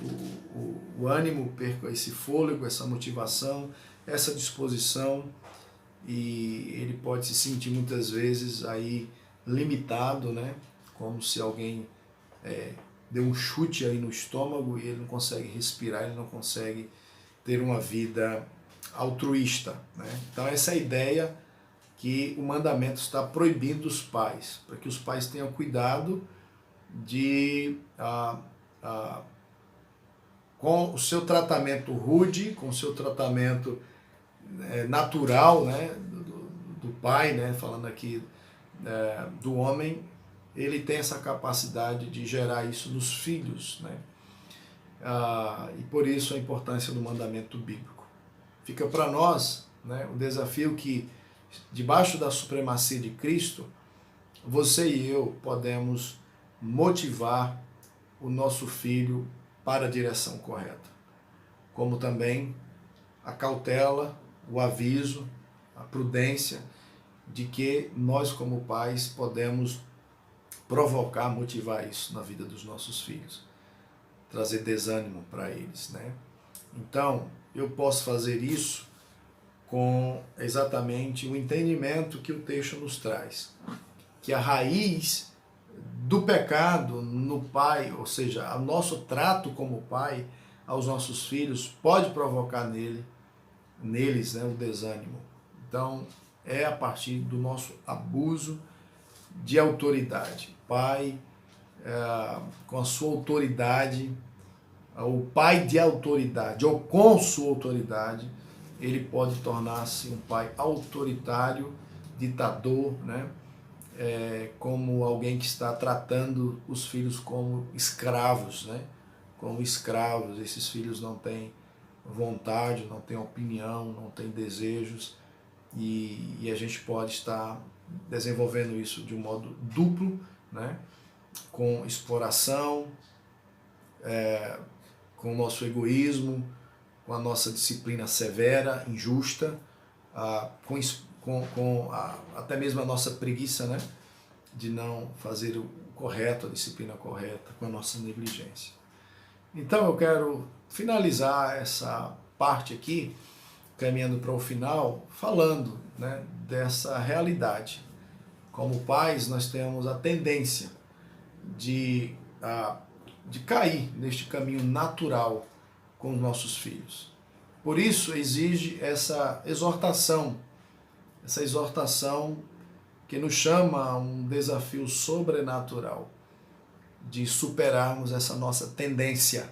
o ânimo, perca esse fôlego, essa motivação, essa disposição, e ele pode se sentir muitas vezes aí limitado, né, como se alguém deu um chute aí no estômago e ele não consegue respirar, ele não consegue ter uma vida altruísta, né? Então essa é a ideia que o mandamento está proibindo os pais, para que os pais tenham cuidado de com o seu tratamento rude, com o seu tratamento natural, né, do pai, né, falando aqui do homem, ele tem essa capacidade de gerar isso nos filhos, né? E por isso a importância do mandamento bíblico. Fica para nós, né, o desafio que, debaixo da supremacia de Cristo, você e eu podemos motivar o nosso filho para a direção correta. Como também a cautela, o aviso, a prudência de que nós como pais podemos provocar, motivar isso na vida dos nossos filhos, trazer desânimo para eles, né? Então, eu posso fazer isso com exatamente o entendimento que o texto nos traz, que a raiz do pecado no pai, ou seja, o nosso trato como pai aos nossos filhos pode provocar neles, né, o desânimo. Então, é a partir do nosso abuso de autoridade. Pai, com a sua autoridade, o pai de autoridade, ou com sua autoridade, ele pode tornar-se um pai autoritário, ditador, né? Como alguém que está tratando os filhos como escravos, né? Como escravos. Esses filhos não têm vontade, não têm opinião, não têm desejos, e a gente pode estar desenvolvendo isso de um modo duplo, né? Com exploração, com o nosso egoísmo, com a nossa disciplina severa, injusta, até mesmo a nossa preguiça, né, de não fazer o correto, a disciplina correta, com a nossa negligência. Então eu quero finalizar essa parte aqui, caminhando para o final, falando, né, dessa realidade. Como pais, nós temos a tendência de cair neste caminho natural com os nossos filhos. Por isso exige essa exortação que nos chama a um desafio sobrenatural de superarmos essa nossa tendência.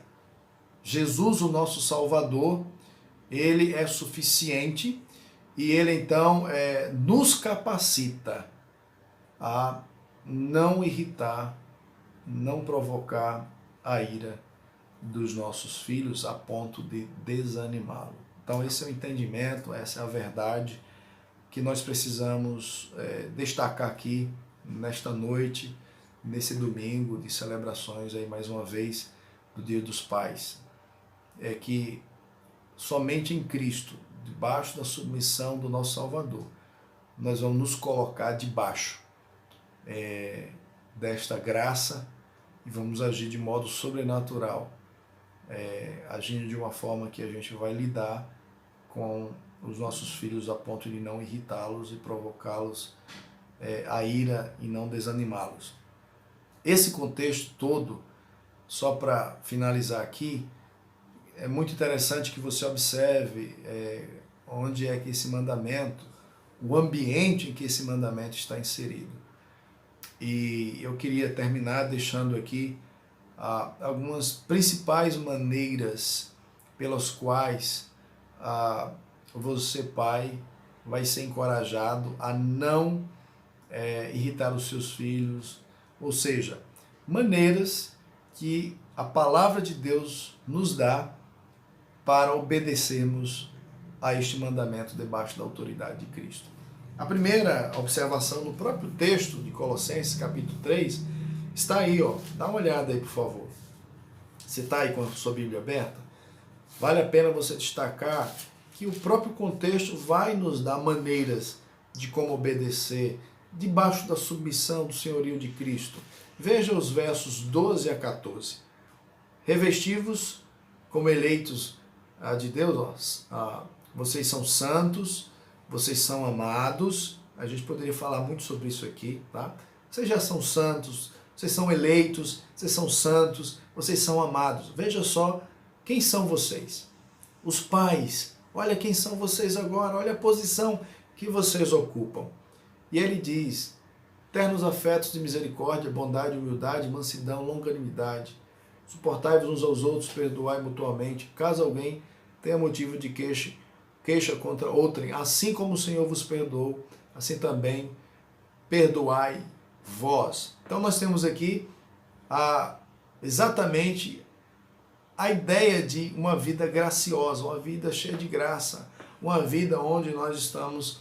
Jesus, o nosso Salvador, ele é suficiente e ele então nos capacita a não irritar, não provocar a ira dos nossos filhos a ponto de desanimá-lo. Então esse é o entendimento, essa é a verdade que nós precisamos destacar aqui nesta noite, nesse domingo de celebrações aí mais uma vez do Dia dos Pais. É que somente em Cristo, debaixo da submissão do nosso Salvador, nós vamos nos colocar debaixo desta graça e vamos agir de modo sobrenatural, agindo de uma forma que a gente vai lidar com os nossos filhos a ponto de não irritá-los e provocá-los a ira e não desanimá-los. Esse contexto todo, só para finalizar aqui, é muito interessante que você observe onde é que esse mandamento, o ambiente em que esse mandamento está inserido. E eu queria terminar deixando aqui algumas principais maneiras pelas quais você, pai, vai ser encorajado a não irritar os seus filhos, ou seja, maneiras que a palavra de Deus nos dá para obedecermos a este mandamento debaixo da autoridade de Cristo. A primeira observação no próprio texto de Colossenses, capítulo 3, está aí, ó. Dá uma olhada aí, por favor. Você está aí com a sua Bíblia aberta? Vale a pena você destacar que o próprio contexto vai nos dar maneiras de como obedecer debaixo da submissão do senhorio de Cristo. Veja os versos 12 a 14. Revesti-vos como eleitos de Deus, vocês são santos, vocês são amados. A gente poderia falar muito sobre isso aqui, tá? Vocês já são santos, vocês são eleitos, vocês são santos, vocês são amados. Veja só quem são vocês. Os pais, olha quem são vocês agora, olha a posição que vocês ocupam. E ele diz: ternos afetos de misericórdia, bondade, humildade, mansidão, longanimidade. Suportai-vos uns aos outros, perdoai mutuamente, caso alguém tenha motivo de queixa contra outrem, assim como o Senhor vos perdoou, assim também perdoai vós. Então nós temos aqui exatamente a ideia de uma vida graciosa, uma vida cheia de graça, uma vida onde nós estamos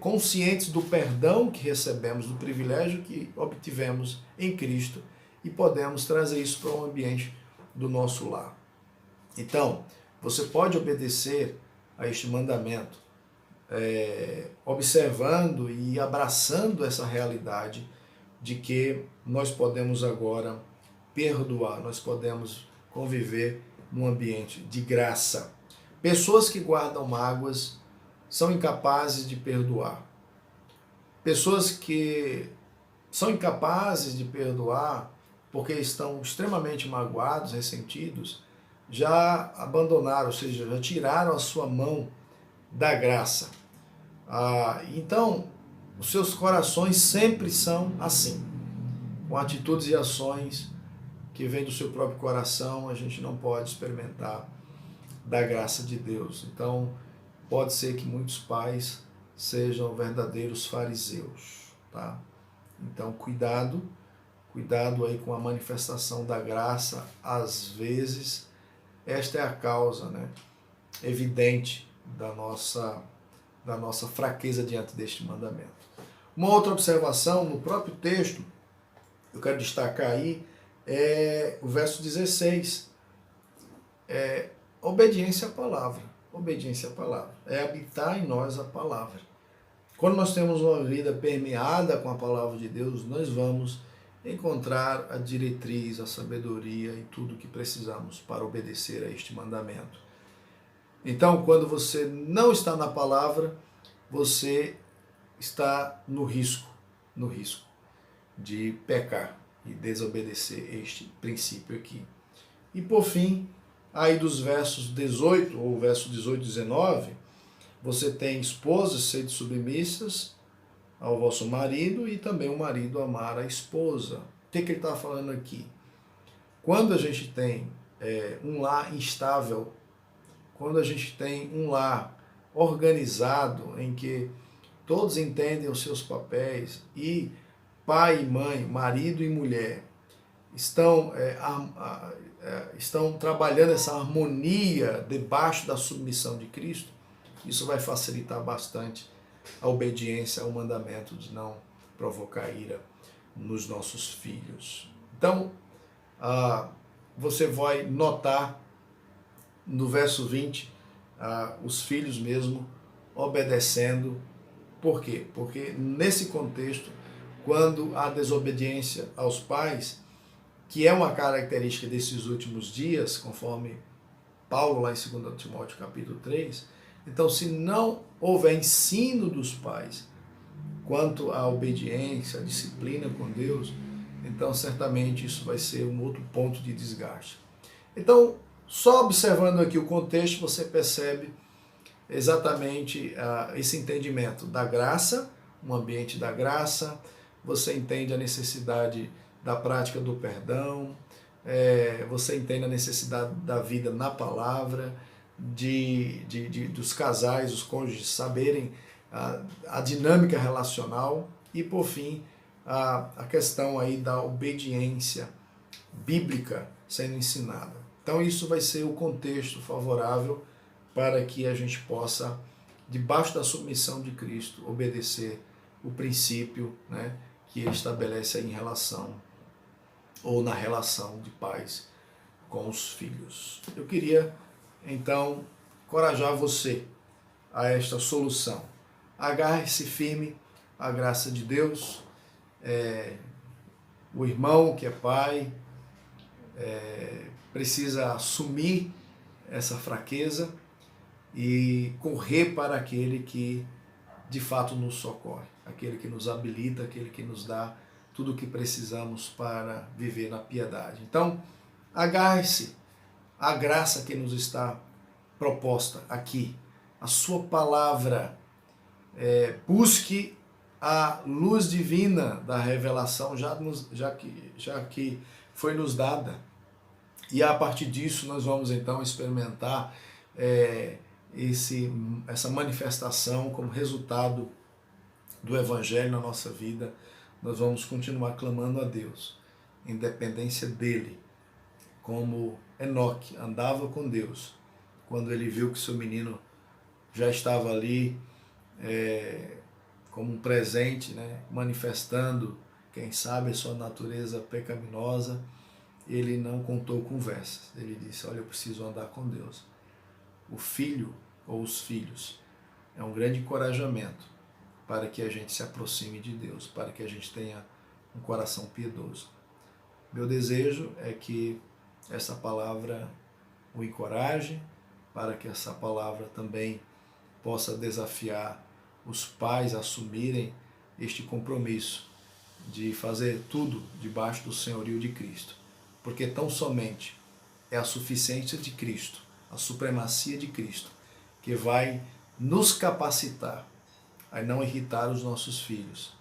conscientes do perdão que recebemos, do privilégio que obtivemos em Cristo e podemos trazer isso para o ambiente do nosso lar. Então, você pode obedecer a este mandamento observando e abraçando essa realidade de que nós podemos agora perdoar, nós podemos conviver num ambiente de graça. Pessoas que guardam mágoas são incapazes de perdoar. Pessoas que são incapazes de perdoar porque estão extremamente magoados, ressentidos, já abandonaram, ou seja, já tiraram a sua mão da graça. Então, os seus corações sempre são assim, com atitudes e ações que vêm do seu próprio coração. A gente não pode experimentar da graça de Deus. Então, pode ser que muitos pais sejam verdadeiros fariseus, tá? Então, cuidado aí com a manifestação da graça. Às vezes, esta é a causa, né, evidente da nossa fraqueza diante deste mandamento. Uma outra observação no próprio texto, eu quero destacar aí, é o verso 16. Obediência à palavra. Obediência à palavra. É habitar em nós a palavra. Quando nós temos uma vida permeada com a palavra de Deus, nós vamos encontrar a diretriz, a sabedoria e tudo o que precisamos para obedecer a este mandamento. Então, quando você não está na palavra, você está no risco de pecar e desobedecer este princípio aqui. E por fim, aí dos versos 18, ou verso 18 e 19, você tem esposas sede submissas ao vosso marido e também o marido amar a esposa. O que ele está falando aqui? Quando a gente tem um lar instável, quando a gente tem um lar organizado, em que todos entendem os seus papéis e pai e mãe, marido e mulher estão trabalhando essa harmonia debaixo da submissão de Cristo, isso vai facilitar bastante a obediência ao mandamento de não provocar ira nos nossos filhos. Então, você vai notar no verso 20, os filhos mesmo obedecendo. Por quê? Porque nesse contexto, quando há desobediência aos pais, que é uma característica desses últimos dias, conforme Paulo lá em 2 Timóteo capítulo 3, então se não houver ensino dos pais quanto à obediência, à disciplina com Deus, então certamente isso vai ser um outro ponto de desgaste. Então, só observando aqui o contexto, você percebe exatamente esse entendimento da graça, um ambiente da graça, você entende a necessidade da prática do perdão, você entende a necessidade da vida na palavra, dos casais, os cônjuges saberem a dinâmica relacional e, por fim, a questão aí da obediência bíblica sendo ensinada. Então isso vai ser o contexto favorável para que a gente possa, debaixo da submissão de Cristo, obedecer o princípio, né, que ele estabelece aí em relação, ou na relação de pais com os filhos. Eu queria, então, encorajar você a esta solução. Agarre-se firme à graça de Deus. O irmão que é pai precisa assumir essa fraqueza e correr para aquele que de fato nos socorre, aquele que nos habilita, aquele que nos dá tudo o que precisamos para viver na piedade. Então, agarre-se à graça que nos está proposta aqui, a sua palavra. Busque a luz divina da revelação já que foi nos dada. E a partir disso nós vamos então experimentar essa manifestação como resultado do Evangelho na nossa vida. Nós vamos continuar clamando a Deus, em dependência dEle, como Enoque andava com Deus, quando ele viu que seu menino já estava ali como um presente, né, manifestando, quem sabe, a sua natureza pecaminosa. Ele não contou conversas, ele disse: olha, eu preciso andar com Deus. O filho ou os filhos é um grande encorajamento para que a gente se aproxime de Deus, para que a gente tenha um coração piedoso. Meu desejo é que essa palavra o encoraje, para que essa palavra também possa desafiar os pais a assumirem este compromisso de fazer tudo debaixo do senhorio de Cristo. Porque tão somente é a suficiência de Cristo, a supremacia de Cristo, que vai nos capacitar a não irritar os nossos filhos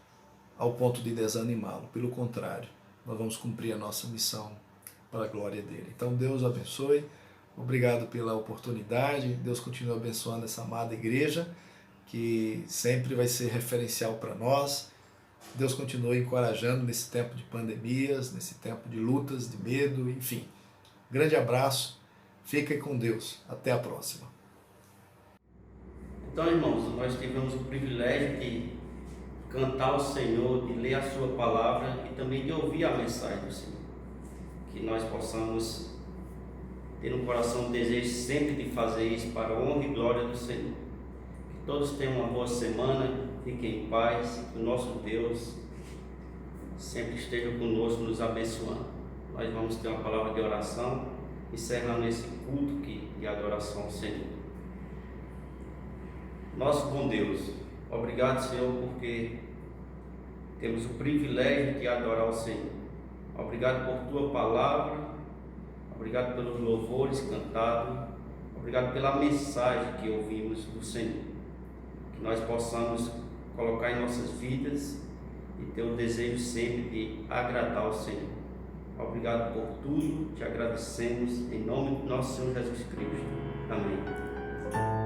ao ponto de desanimá-lo. Pelo contrário, nós vamos cumprir a nossa missão para a glória dele. Então Deus abençoe, obrigado pela oportunidade, Deus continue abençoando essa amada igreja, que sempre vai ser referencial para nós. Deus continue encorajando nesse tempo de pandemias, nesse tempo de lutas, de medo, enfim. Grande abraço, fiquem com Deus, até a próxima. Então, irmãos, nós tivemos o privilégio de cantar ao Senhor, de ler a sua palavra e também de ouvir a mensagem do Senhor. Que nós possamos ter no coração o desejo sempre de fazer isso para a honra e glória do Senhor. Que todos tenham uma boa semana, fiquem em paz, que o nosso Deus sempre esteja conosco, nos abençoando. Nós vamos ter uma palavra de oração, encerrando esse culto de adoração ao Senhor. Nosso bom Deus, obrigado, Senhor, porque temos o privilégio de adorar o Senhor. Obrigado por Tua palavra, obrigado pelos louvores cantados, obrigado pela mensagem que ouvimos do Senhor. Que nós possamos colocar em nossas vidas e ter o desejo sempre de agradar ao Senhor. Obrigado por tudo, te agradecemos em nome do nosso Senhor Jesus Cristo. Amém.